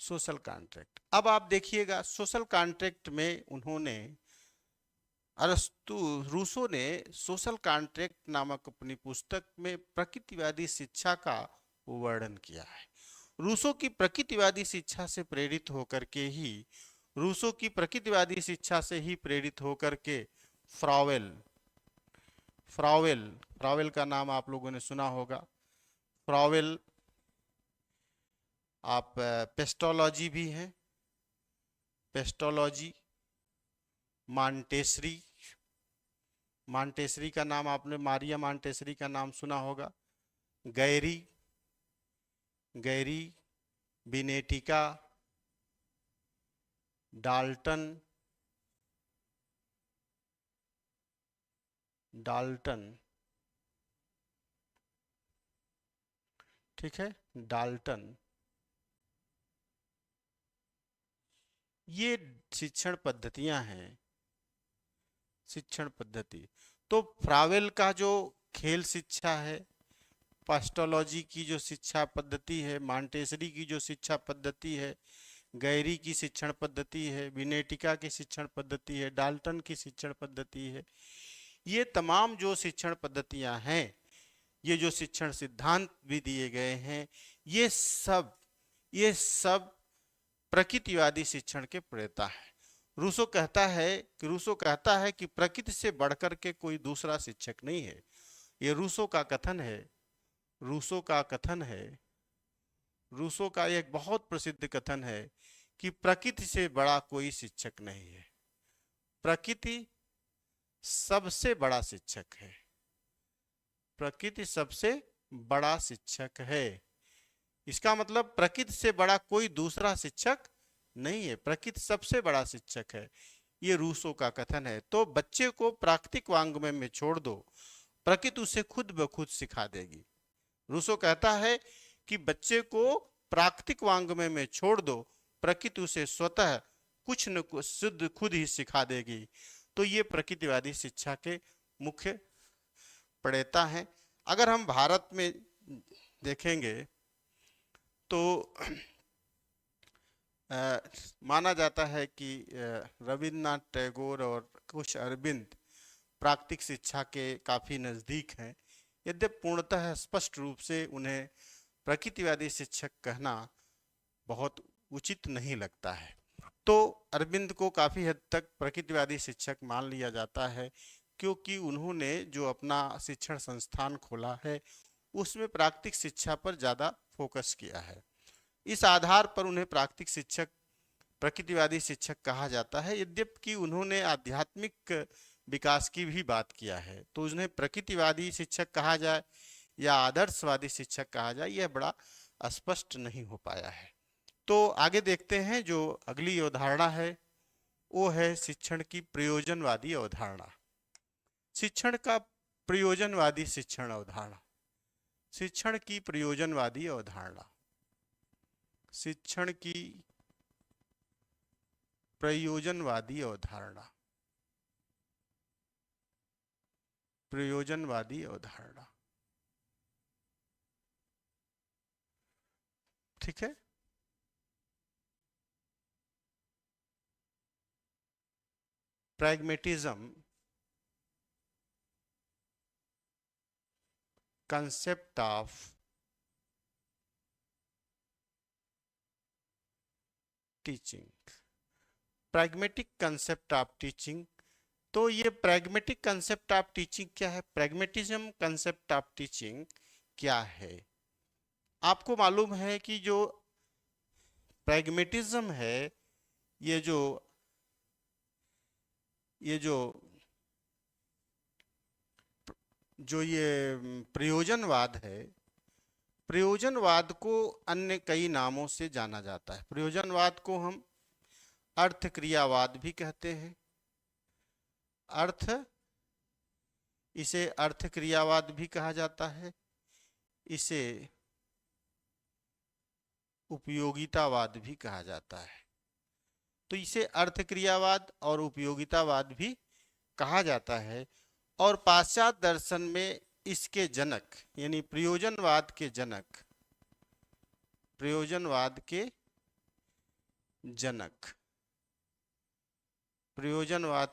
सोशल कॉन्ट्रैक्ट, अब आप देखिएगा सोशल कॉन्ट्रैक्ट में उन्होंने अरस्तु, रूसो ने सोशल कॉन्ट्रैक्ट नामक अपनी पुस्तक में प्रकृतिवादी शिक्षा का वर्णन किया है। रूसो की प्रकृतिवादी शिक्षा से प्रेरित होकर के ही, रूसो की प्रकृतिवादी शिक्षा से ही प्रेरित होकर के फ्रावेल, फ्रावेल, फ्रावेल का नाम आप लोगों ने सुना होगा। फ्रावेल आप पेस्टोलॉजी भी हैं, पेस्टोलॉजी, मांटेसरी, मांटेसरी का नाम आपने, मारिया मांटेसरी का नाम सुना होगा। गैरी, गैरी, बिनेटिका, डाल्टन, डाल्टन, ठीक है, डाल्टन, ये शिक्षण पद्धतियां हैं, शिक्षण पद्धति। तो फ्रावेल का जो खेल शिक्षा है, पेस्टोलॉजी की जो शिक्षा पद्धति है, मांटेसरी की जो शिक्षा पद्धति है, गैरी की शिक्षण पद्धति है, विनेटिका की शिक्षण पद्धति है, डाल्टन की शिक्षण पद्धति है, ये तमाम जो शिक्षण पद्धतियां हैं, ये जो शिक्षण सिद्धांत भी दिए गए हैं, ये सब प्रकृतिवादी शिक्षण के प्रेता है। रूसो कहता है कि प्रकृति से बढ़कर के कोई दूसरा शिक्षक नहीं है। ये रूसो का कथन है, रूसो का कथन है, रूसो का एक बहुत प्रसिद्ध कथन है कि प्रकृति से बड़ा कोई शिक्षक नहीं है, प्रकृति सबसे बड़ा शिक्षक है, प्रकृति सबसे बड़ा शिक्षक है। इसका मतलब प्रकृति से बड़ा कोई दूसरा शिक्षक नहीं है, प्रकृति सबसे बड़ा शिक्षक है, ये रूसो का कथन है। तो बच्चे को प्राकृतिक वांग्मय में छोड़ दो, प्रकृति उसे खुद ब खुद सिखा देगी। रूसो कहता है कि बच्चे को प्राकृतिक वांग्मय में छोड़ दो, प्रकृति उसे स्वतः कुछ न कुछ शुद्ध खुद ही सिखा देगी। तो ये प्रकृतिवादी शिक्षा के मुख्य प्रणेता हैं। अगर हम भारत में देखेंगे तो माना जाता है कि रविन्द्रनाथ टैगोर और कुछ अरविंद प्राकृतिक शिक्षा के काफ़ी नज़दीक हैं, यद्यपि पूर्णतः स्पष्ट रूप से उन्हें प्रकृतिवादी शिक्षक कहना बहुत उचित नहीं लगता है। तो अरविंद को काफ़ी हद तक प्रकृतिवादी शिक्षक मान लिया जाता है, क्योंकि उन्होंने जो अपना शिक्षण संस्थान खोला है उसमें प्राकृतिक शिक्षा पर ज़्यादा फोकस किया है। इस आधार पर उन्हें प्राकृतिक शिक्षक, प्रकृतिवादी शिक्षक कहा जाता है। यद्यपि उन्होंने आध्यात्मिक विकास की भी बात किया है, तो उन्हें प्रकृतिवादी शिक्षक कहा जाए या आदर्शवादी शिक्षक कहा जाए, यह बड़ा स्पष्ट नहीं हो पाया है। तो आगे देखते हैं, जो अगली अवधारणा है वो है शिक्षण की प्रयोजनवादी अवधारणा। शिक्षण का प्रयोजनवादी शिक्षण अवधारणा, शिक्षण की प्रयोजनवादी अवधारणा, शिक्षण की प्रयोजनवादी अवधारणा। प्रयोजनवादी अवधारणा। ठीक है। pragmatism, concept of teaching, pragmatic concept of teaching। तो ये pragmatic concept of teaching क्या है, pragmatism concept of teaching क्या है? आपको मालूम है कि जो pragmatism है, ये जो ये जो जो ये प्रयोजनवाद है, प्रयोजनवाद को अन्य कई नामों से जाना जाता है। प्रयोजनवाद को हम अर्थक्रियावाद भी कहते हैं। इसे अर्थक्रियावाद भी कहा जाता है। इसे उपयोगितावाद भी कहा जाता है। तो इसे अर्थक्रियावाद और उपयोगितावाद भी कहा जाता है। और पाश्चात्य दर्शन में इसके जनक यानी प्रयोजनवाद के प्रयोजनवाद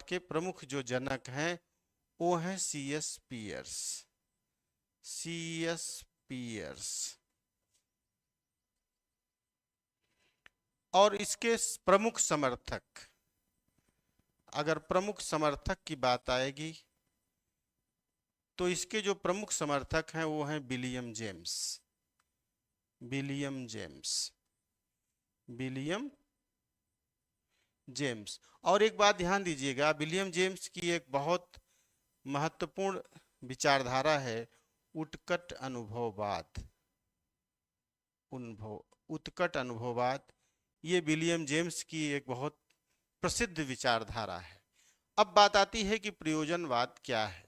के प्रमुख जो जनक हैं वो हैं C.S. पियर्स। और इसके प्रमुख समर्थक, अगर प्रमुख समर्थक की बात आएगी तो इसके जो प्रमुख समर्थक हैं वो हैं विलियम जेम्स। और एक बात ध्यान दीजिएगा, विलियम जेम्स की एक बहुत महत्वपूर्ण विचारधारा है उत्कट अनुभववाद। ये विलियम जेम्स की एक बहुत प्रसिद्ध विचारधारा है। अब बात आती है कि प्रयोजनवाद क्या है।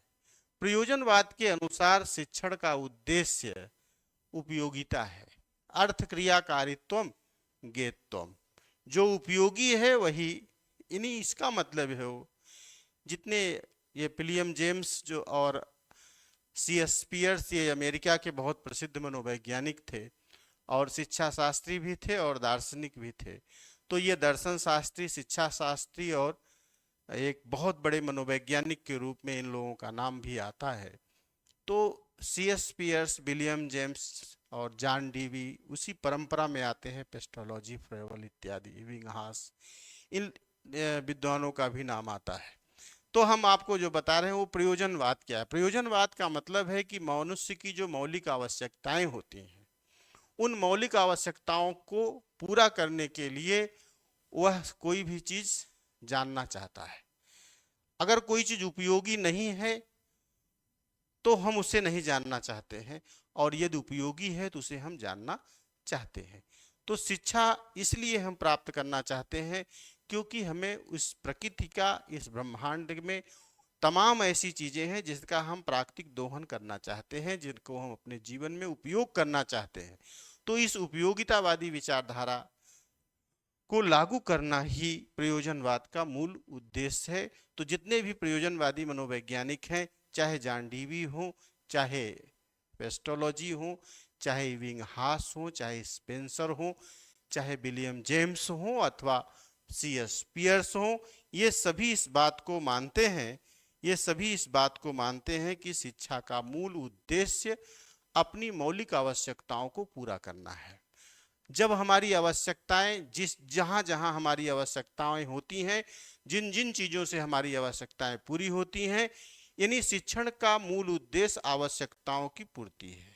प्रयोजनवाद के अनुसार शिक्षण का उद्देश्य उपयोगिता है, अर्थक्रियाकारित्वम गेत्वम। जो उपयोगी है वही, इन्हीं इसका मतलब है वो जितने ये विलियम जेम्स जो और C.S. पियर्स, ये अमेरिका के बहुत प्रसिद्ध मनोवैज्ञानिक थे और शिक्षा शास्त्री भी थे और दार्शनिक भी थे। तो ये दर्शन शास्त्री, शिक्षा शास्त्री और एक बहुत बड़े मनोवैज्ञानिक के रूप में इन लोगों का नाम भी आता है। तो C.S. पियर्स, विलियम जेम्स और जॉन डीवी उसी परंपरा में आते हैं। पेस्टोलॉजी, फ्रेवल इत्यादि, इबिंगहास, इन विद्वानों का भी नाम आता है। तो हम आपको जो बता रहे हैं वो प्रयोजनवाद क्या है। प्रयोजनवाद का मतलब है कि मनुष्य की जो मौलिक आवश्यकताएं होती हैं, उन मौलिक आवश्यकताओं को पूरा करने के लिए वह कोई भी चीज जानना चाहता है। अगर कोई चीज उपयोगी नहीं है तो हम उसे नहीं जानना चाहते हैं, और यदि उपयोगी है तो उसे हम जानना चाहते हैं। तो शिक्षा इसलिए हम प्राप्त करना चाहते हैं क्योंकि हमें उस प्रकृति का, इस ब्रह्मांड में तमाम ऐसी चीजें हैं जिसका हम प्राकृतिक दोहन करना चाहते हैं, जिनको हम अपने जीवन में उपयोग करना चाहते हैं। तो इस उपयोगितावादी विचारधारा को लागू करना ही प्रयोजनवाद का मूल उद्देश्य है। तो जितने भी प्रयोजनवादी मनोवैज्ञानिक हैं, चाहे जॉन डीवी हो, चाहे पेस्टोलॉजी हो, चाहे इबिंगहास हो, चाहे स्पेंसर हो, चाहे विलियम जेम्स हो अथवा C.S. पियर्स हो, ये सभी इस बात को मानते हैं कि शिक्षा का मूल उद्देश्य अपनी मौलिक आवश्यकताओं को पूरा करना है। जब हमारी आवश्यकताएं, जहां जहां हमारी आवश्यकताएं होती हैं, जिन जिन चीजों से हमारी आवश्यकताएं पूरी होती हैं, यानी शिक्षण का मूल उद्देश्य आवश्यकताओं की पूर्ति है।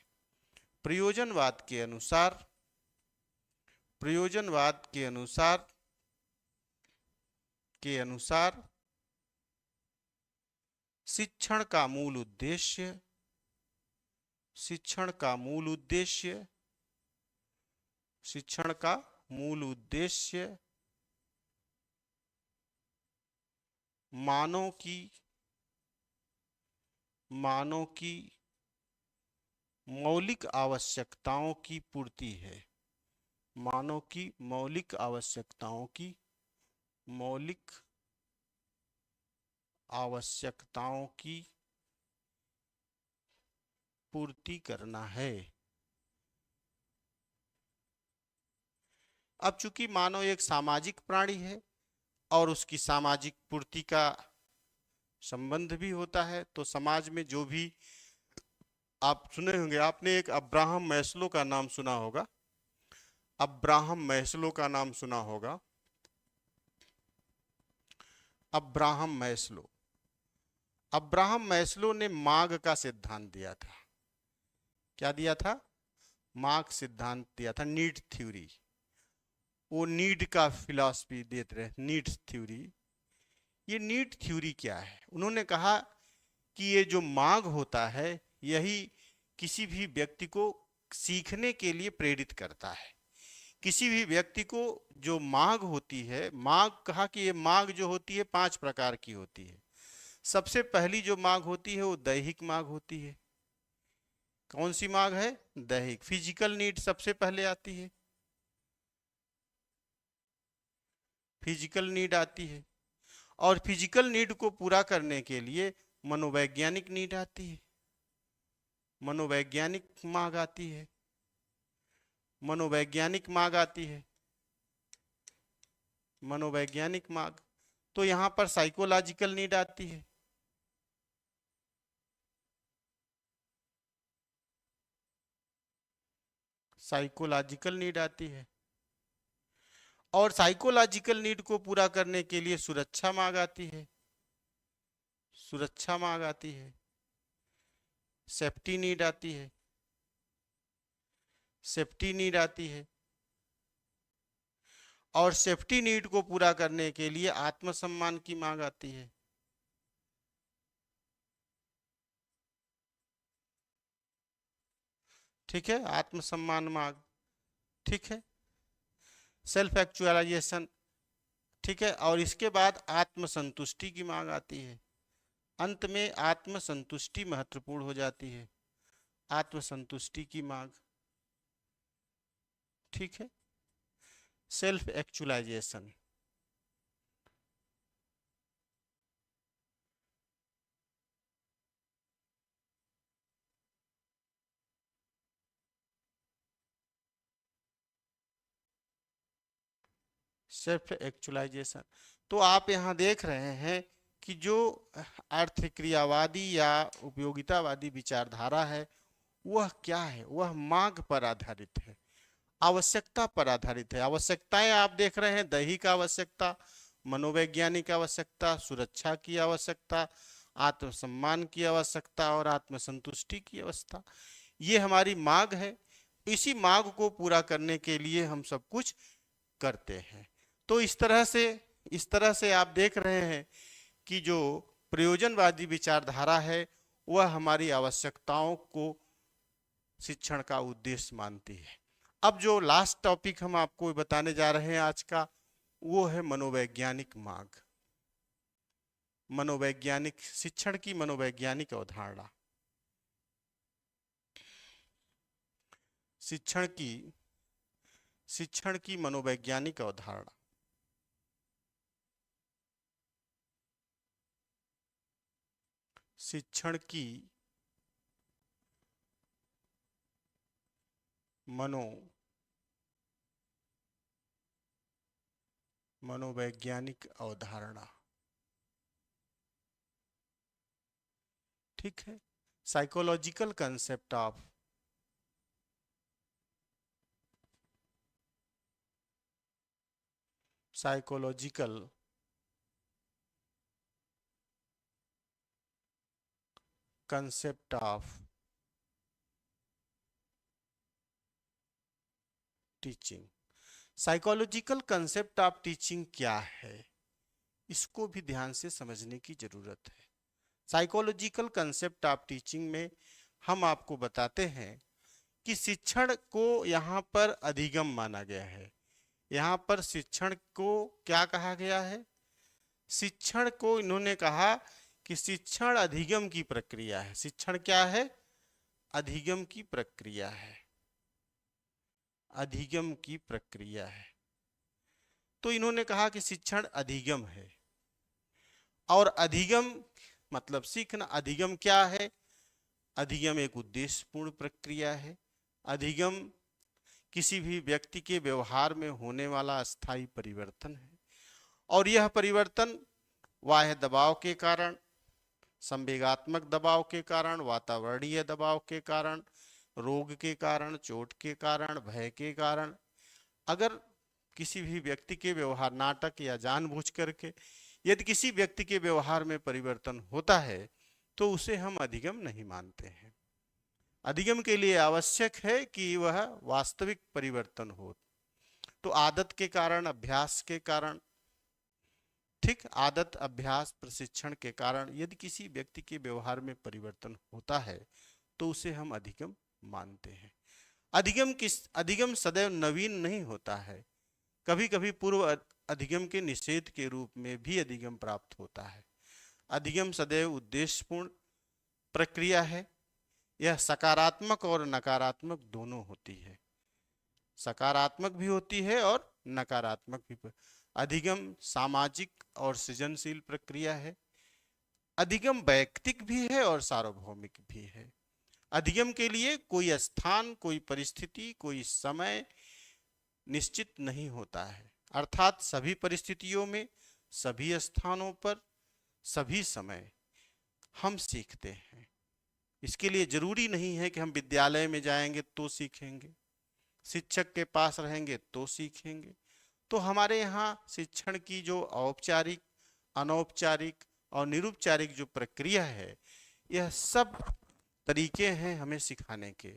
प्रयोजनवाद के अनुसार शिक्षण का मूल उद्देश्य मानव की मौलिक आवश्यकताओं की पूर्ति है। मानव की मौलिक आवश्यकताओं की पूर्ति करना है। अब चूंकि मानव एक सामाजिक प्राणी है और उसकी सामाजिक पूर्ति का संबंध भी होता है, तो समाज में जो भी आप सुने होंगे, आपने एक अब्राहम मैस्लो का नाम सुना होगा, अब्राहम मैस्लो का नाम सुना होगा, अब्राहम मैस्लो। अब्राहम मैस्लो ने मांग का सिद्धांत दिया था। क्या दिया था? मांग सिद्धांत दिया था, नीड थ्योरी। वो नीड का फिलॉसफी देते रहे, नीड थ्योरी। ये नीड थ्योरी क्या है? उन्होंने कहा कि ये जो मांग होता है यही किसी भी व्यक्ति को सीखने के लिए प्रेरित करता है। किसी भी व्यक्ति को जो मांग होती है, मांग कहा कि ये मांग जो होती है 5 प्रकार की होती है। सबसे पहली जो मांग होती है वो दैहिक मांग होती है। कौन सी मांग है? दैहिक, फिजिकल नीड सबसे पहले आती है, फिजिकल नीड आती है। और फिजिकल नीड को पूरा करने के लिए मनोवैज्ञानिक नीड आती है, मनोवैज्ञानिक मांग आती है, मनोवैज्ञानिक मांग आती है, मनोवैज्ञानिक मांग। तो यहां पर साइकोलॉजिकल नीड आती है, साइकोलॉजिकल नीड आती है। और साइकोलॉजिकल नीड को पूरा करने के लिए सुरक्षा मांग आती है, सुरक्षा मांग आती है, सेफ्टी नीड आती है, सेफ्टी नीड आती है। और सेफ्टी नीड को पूरा करने के लिए आत्मसम्मान की मांग आती है। ठीक है, आत्मसम्मान मांग, ठीक है, सेल्फ एक्चुअलाइजेशन, ठीक है। और इसके बाद आत्मसंतुष्टि की मांग आती है। अंत में आत्मसंतुष्टि महत्वपूर्ण हो जाती है, आत्मसंतुष्टि की मांग, ठीक है, सेल्फ एक्चुअलाइजेशन। Self actualisation. तो आप यहाँ देख रहे हैं कि जो अर्थक्रियावादी या उपयोगितावादी विचारधारा है वह क्या है? वह मांग पर आधारित है, आवश्यकता पर आधारित है। आवश्यकताएं आप देख रहे हैं, दैहिक आवश्यकता, मनोवैज्ञानिक आवश्यकता, सुरक्षा की आवश्यकता, आत्मसम्मान की आवश्यकता और आत्मसंतुष्टि की अवस्था, ये हमारी मांग है। इसी मांग को पूरा करने के लिए हम सब कुछ करते हैं। तो इस तरह से आप देख रहे हैं कि जो प्रयोजनवादी विचारधारा है वह हमारी आवश्यकताओं को शिक्षण का उद्देश्य मानती है। अब जो लास्ट टॉपिक हम आपको बताने जा रहे हैं आज का, वो है मनोवैज्ञानिक मांग, मनोवैज्ञानिक शिक्षण की मनोवैज्ञानिक अवधारणा। शिक्षण की मनोवैज्ञानिक अवधारणा। शिक्षण की मनोवैज्ञानिक अवधारणा, ठीक है, psychological concept of psychological concept of teaching. Psychological concept of teaching क्या है, इसको भी ध्यान से समझने की जरूरत है। साइकोलॉजिकल कंसेप्ट ऑफ टीचिंग में हम आपको बताते हैं कि शिक्षण को यहाँ पर अधिगम माना गया है। यहाँ पर शिक्षण को क्या कहा गया है? शिक्षण को इन्होंने कहा कि शिक्षण अधिगम की प्रक्रिया है। शिक्षण क्या है? अधिगम की प्रक्रिया है, अधिगम की प्रक्रिया है। तो इन्होंने कहा कि शिक्षण अधिगम है। और अधिगम मतलब सीखना। अधिगम क्या है? अधिगम एक उद्देश्यपूर्ण प्रक्रिया है। अधिगम किसी भी व्यक्ति के व्यवहार में होने वाला अस्थायी परिवर्तन है, और यह परिवर्तन बाह्य दबाव के कारण, संवेगात्मक दबाव के कारण, वातावरणीय दबाव के कारण, रोग के कारण, चोट के कारण, भय के कारण, अगर किसी भी व्यक्ति के व्यवहार, नाटक या जानबूझ करके यदि किसी व्यक्ति के व्यवहार में परिवर्तन होता है तो उसे हम अधिगम नहीं मानते हैं। अधिगम के लिए आवश्यक है कि वह वास्तविक परिवर्तन हो। तो आदत के कारण, अभ्यास के कारण, ठीक, आदत, अभ्यास, प्रशिक्षण के कारण यदि किसी व्यक्ति के व्यवहार में परिवर्तन होता है तो उसे हम अधिगम मानते हैं। अधिगम सदैव नवीन नहीं होता है। कभी कभी पूर्व अधिगम के निषेध के रूप में भी अधिगम प्राप्त होता है। अधिगम सदैव उद्देश्यपूर्ण प्रक्रिया है। यह सकारात्मक और नकारात्मक दोनों होती है, सकारात्मक भी होती है और नकारात्मक भी। अधिगम सामाजिक और सृजनशील प्रक्रिया है। अधिगम वैयक्तिक भी है और सार्वभौमिक भी है। अधिगम के लिए कोई स्थान, कोई परिस्थिति, कोई समय निश्चित नहीं होता है, अर्थात सभी परिस्थितियों में, सभी स्थानों पर, सभी समय हम सीखते हैं। इसके लिए जरूरी नहीं है कि हम विद्यालय में जाएंगे तो सीखेंगे, शिक्षक के पास रहेंगे तो सीखेंगे। तो हमारे यहाँ शिक्षण की जो औपचारिक, अनौपचारिक और निरुपचारिक जो प्रक्रिया है, यह सब तरीके हैं हमें सिखाने के।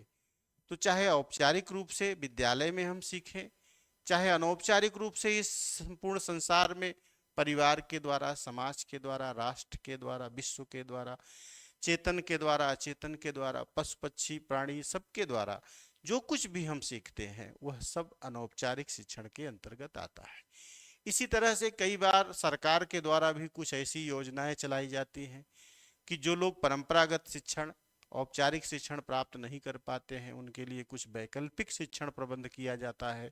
तो चाहे औपचारिक रूप से विद्यालय में हम सीखें, चाहे अनौपचारिक रूप से इस संपूर्ण संसार में परिवार के द्वारा, समाज के द्वारा, राष्ट्र के द्वारा, विश्व के द्वारा, चेतन के द्वारा, अचेतन के द्वारा, पशु पक्षी प्राणी सबके द्वारा जो कुछ भी हम सीखते हैं वह सब अनौपचारिक शिक्षण के अंतर्गत आता है। इसी तरह से कई बार सरकार के द्वारा भी कुछ ऐसी योजनाएं चलाई जाती हैं कि जो लोग परंपरागत शिक्षण, औपचारिक शिक्षण प्राप्त नहीं कर पाते हैं उनके लिए कुछ वैकल्पिक शिक्षण प्रबंध किया जाता है,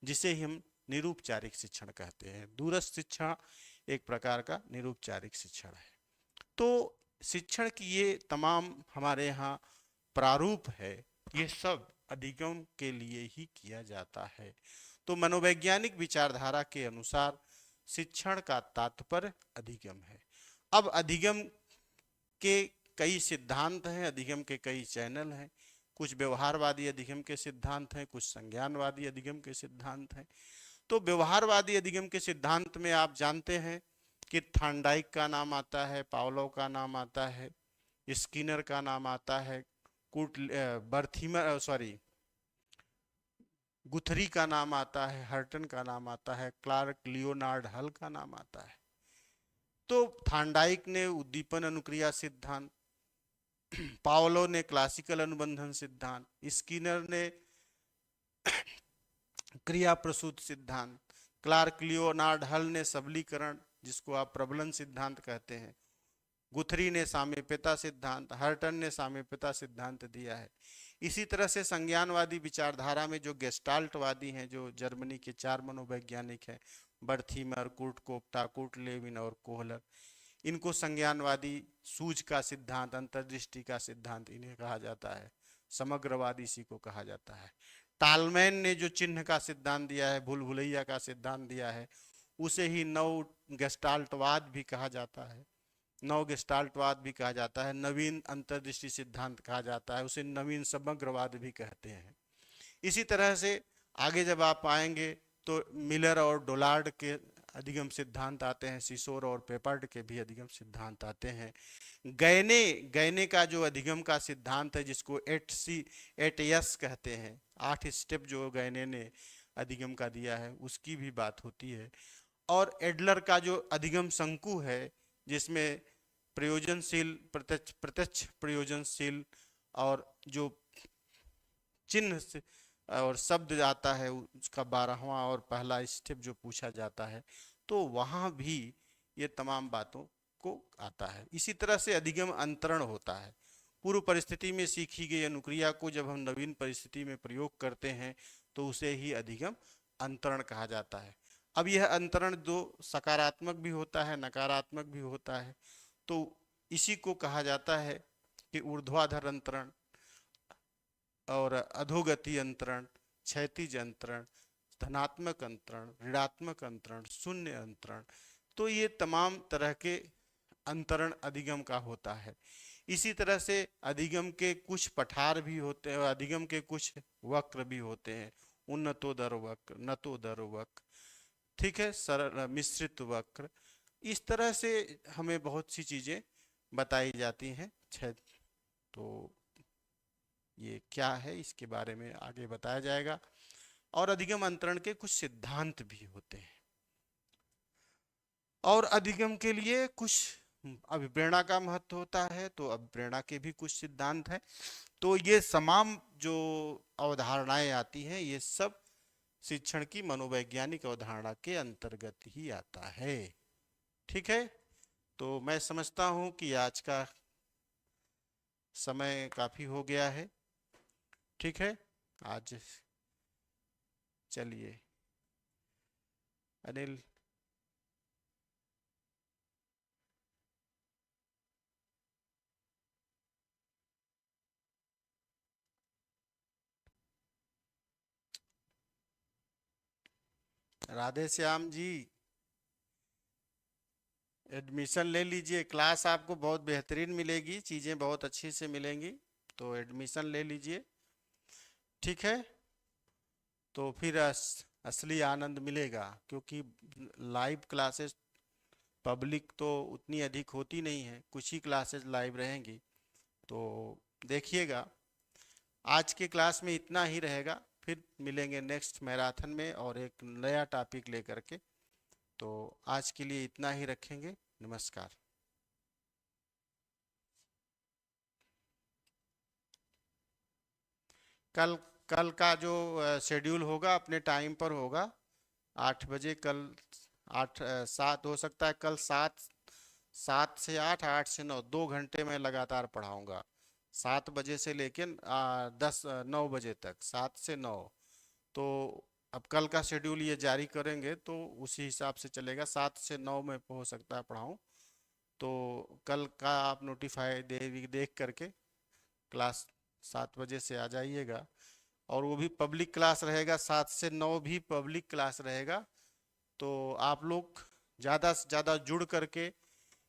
जिसे हम निरुपचारिक शिक्षण कहते हैं। दूरस्थ शिक्षा एक प्रकार का निरुपचारिक शिक्षण है। तो शिक्षण की ये तमाम हमारे यहाँ प्रारूप है, ये सब अधिगम के लिए ही किया जाता है। तो मनोवैज्ञानिक विचारधारा के अनुसार शिक्षण का तात्पर्य अधिगम है। अब अधिगम के कई सिद्धांत हैं, अधिगम के कई चैनल हैं। कुछ व्यवहारवादी अधिगम के सिद्धांत हैं, कुछ संज्ञानवादी अधिगम के सिद्धांत हैं। तो व्यवहारवादी अधिगम के सिद्धांत में आप जानते हैं कि थांडाइक का नाम आता है, पावलोव का नाम आता है, स्किनर का नाम आता है, गुथरी का नाम आता है, हर्टन का नाम आता है, क्लार्क लियोनार्ड हल का नाम आता है। तो थांडाइक ने उद्दीपन अनुक्रिया सिद्धांत, पावलोव ने क्लासिकल अनुबंधन सिद्धांत, स्किनर ने क्रिया प्रसूत सिद्धांत, क्लार्क लियोनार्ड हल ने सबलीकरण, जिसको आप प्रबलन सिद्धांत कहते हैं, गुथरी ने सामीप्यता सिद्धांत, हर्टन ने सामीप्यता सिद्धांत दिया है। इसी तरह से संज्ञानवादी विचारधारा में जो गेस्टाल्टवादी हैं, जो जर्मनी के 4 मनोवैज्ञानिक हैं, बर्थीमर, कुर्ट कोप्टा, कुर्ट लेविन और कोहलर, इनको संज्ञानवादी सूझ का सिद्धांत, अंतर्दृष्टि का सिद्धांत इन्हें कहा जाता है। समग्रवादी इसी को कहा जाता है। टालमैन ने जो चिन्ह का सिद्धांत दिया है, भूल भुलैया का सिद्धांत दिया है, उसे ही नव गेस्टाल्टवाद भी कहा जाता है, नव गेस्टाल्टवाद भी कहा जाता है, नवीन अंतर्दृष्टि सिद्धांत कहा जाता है, उसे नवीन समग्रवाद भी कहते हैं। इसी तरह से आगे जब आप आएंगे तो मिलर और डोलार्ड के अधिगम सिद्धांत आते हैं, सिसोर और पेपर्ड के भी अधिगम सिद्धांत आते हैं। गैने का जो अधिगम का सिद्धांत है, जिसको 8S कहते हैं, 8 स्टेप जो गैने ने अधिगम का दिया है, उसकी भी बात होती है। और एडलर का जो अधिगम शंकु है, जिसमें प्रयोजनशील, प्रत्यक्ष प्रयोजनशील और जो चिन्ह से और शब्द आता है, उसका 12वां और पहला स्टेप जो पूछा जाता है, तो वहाँ भी ये तमाम बातों को आता है। इसी तरह से अधिगम अंतरण होता है। पूर्व परिस्थिति में सीखी गई अनुक्रिया को जब हम नवीन परिस्थिति में प्रयोग करते हैं तो उसे ही अधिगम अंतरण कहा जाता है। अब यह अंतरण जो सकारात्मक भी होता है, नकारात्मक भी होता है, तो इसी को कहा जाता है कि ऊर्ध्वाधर अंतरण और अधोगति अंतरण, क्षैतिज अंतरण, धनात्मक अंतरण, ऋणात्मक अंतरण, शून्य अंतरण, तो ये तमाम तरह के अंतरण अधिगम का होता है। इसी तरह से अधिगम के कुछ पठार भी होते हैं, अधिगम के कुछ वक्र भी होते हैं, उन्नतोदर वक्र, नतोदर वक्र, ठीक है, सरल मिश्रित वक्र। इस तरह से हमें बहुत सी चीजें बताई जाती हैं। तो ये क्या है इसके बारे में आगे बताया जाएगा। और अधिगम अंतरण के कुछ सिद्धांत भी होते हैं, और अधिगम के लिए कुछ अभिप्रेरणा का महत्व होता है, तो अभिप्रेरणा के भी कुछ सिद्धांत हैं। तो ये तमाम जो अवधारणाएं आती हैं, ये सब शिक्षण की मनोवैज्ञानिक अवधारणा के अंतर्गत ही आता है। ठीक है, तो मैं समझता हूं कि आज का समय काफी हो गया है। ठीक है, आज चलिए अनिल। राधे श्याम जी, एडमिशन ले लीजिए, क्लास आपको बहुत बेहतरीन मिलेगी, चीज़ें बहुत अच्छी से मिलेंगी, तो एडमिशन ले लीजिए। ठीक है, तो फिर असली आनंद मिलेगा, क्योंकि लाइव क्लासेस पब्लिक तो उतनी अधिक होती नहीं है, कुछ ही क्लासेस लाइव रहेंगी। तो देखिएगा, आज के क्लास में इतना ही रहेगा, फिर मिलेंगे नेक्स्ट मैराथन में और एक नया टॉपिक लेकर के। तो आज के लिए इतना ही रखेंगे। नमस्कार। कल कल का जो शेड्यूल होगा अपने टाइम पर होगा, 8 बजे कल। 7 हो सकता है कल, 7 से 8, 8 से 9, 2 घंटे में लगातार पढ़ाऊंगा, 7 बजे से लेकर 9 बजे तक, 7 से 9। तो अब कल का शेड्यूल ये जारी करेंगे तो उसी हिसाब से चलेगा, 7 से 9 में हो सकता है पढ़ाऊँ। तो कल का आप नोटिफाई देख करके क्लास 7 बजे से आ जाइएगा, और वो भी पब्लिक क्लास रहेगा, 7 से 9 भी पब्लिक क्लास रहेगा। तो आप लोग ज़्यादा से ज़्यादा जुड़ करके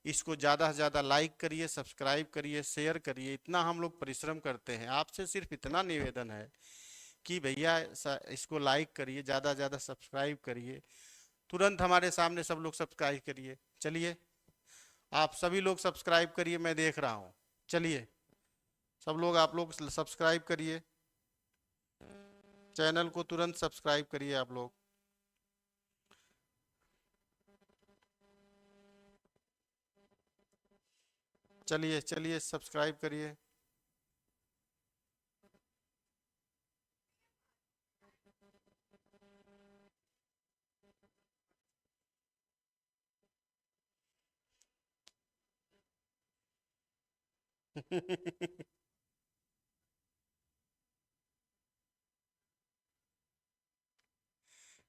इसको ज़्यादा से ज़्यादा लाइक करिए, सब्सक्राइब करिए, शेयर करिए, इतना हम लोग परिश्रम करते हैं। आपसे सिर्फ इतना निवेदन है कि भैया इसको लाइक करिए, ज़्यादा से ज़्यादा सब्सक्राइब करिए, तुरंत हमारे सामने सब लोग सब्सक्राइब करिए। चलिए, आप सभी लोग सब्सक्राइब करिए, मैं देख रहा हूँ। चलिए सब लोग, आप लोग सब्सक्राइब करिए, चैनल को तुरंत सब्सक्राइब करिए आप लोग। चलिए चलिए सब्सक्राइब करिए।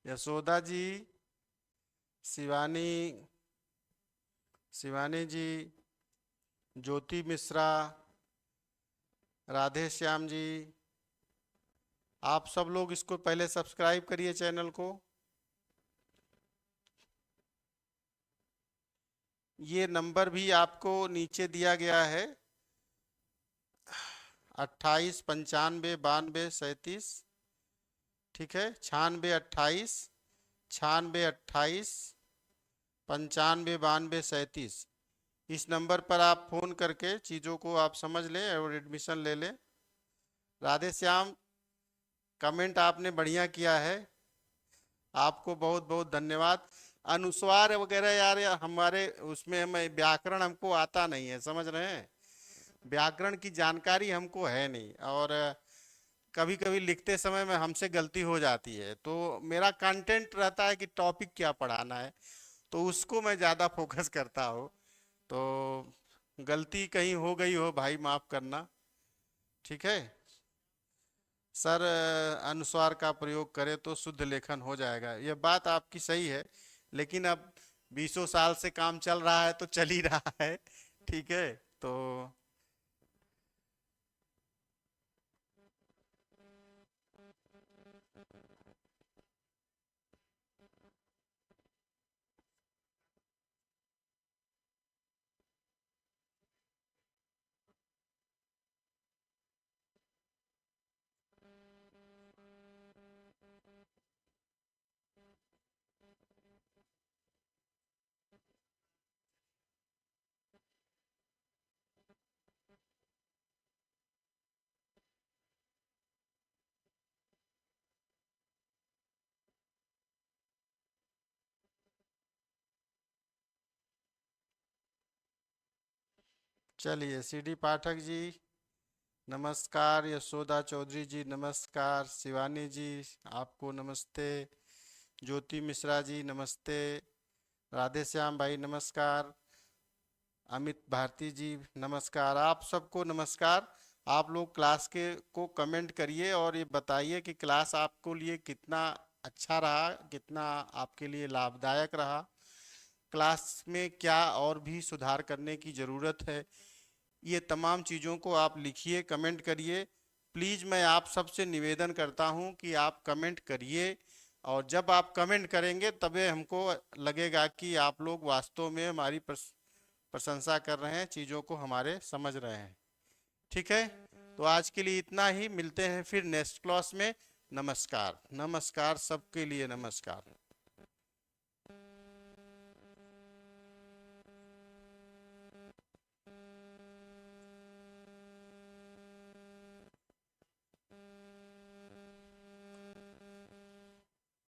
यशोदा जी, शिवानी, शिवानी जी, ज्योति मिश्रा, राधे श्याम जी, आप सब लोग इसको पहले सब्सक्राइब करिए चैनल को। ये नंबर भी आपको नीचे दिया गया है, 28 95 92 37। ठीक है, 96 28 96 28 95 92 37। इस नंबर पर आप फोन करके चीज़ों को आप समझ लें और एडमिशन ले लें। राधे श्याम, कमेंट आपने बढ़िया किया है, आपको बहुत बहुत धन्यवाद। अनुस्वार वगैरह यार हमारे उसमें हमें व्याकरण हमको आता नहीं है, समझ रहे हैं, व्याकरण की जानकारी हमको है नहीं, और कभी कभी लिखते समय में हमसे गलती हो जाती है। तो मेरा कंटेंट रहता है कि टॉपिक क्या पढ़ाना है, तो उसको मैं ज़्यादा फोकस करता हूँ। तो गलती कहीं हो गई हो भाई, माफ़ करना। ठीक है सर, अनुस्वार का प्रयोग करें तो शुद्ध लेखन हो जाएगा, ये बात आपकी सही है, लेकिन अब 20 साल से काम चल रहा है तो चल ही रहा है। ठीक है, तो चलिए, सीडी पाठक जी नमस्कार, यशोदा चौधरी जी नमस्कार, शिवानी जी आपको नमस्ते, ज्योति मिश्रा जी नमस्ते, राधे श्याम भाई नमस्कार, अमित भारती जी नमस्कार, आप सबको नमस्कार। आप लोग क्लास के को कमेंट करिए और ये बताइए कि क्लास आपको लिए कितना अच्छा रहा, कितना आपके लिए लाभदायक रहा, क्लास में क्या और भी सुधार करने की ज़रूरत है। ये तमाम चीज़ों को आप लिखिए, कमेंट करिए। प्लीज़ मैं आप सबसे निवेदन करता हूँ कि आप कमेंट करिए, और जब आप कमेंट करेंगे तभी हमको लगेगा कि आप लोग वास्तव में हमारी प्रशंसा कर रहे हैं, चीज़ों को हमारे समझ रहे हैं। ठीक है, तो आज के लिए इतना ही, मिलते हैं फिर नेक्स्ट क्लास में। नमस्कार, नमस्कार सबके लिए, नमस्कार।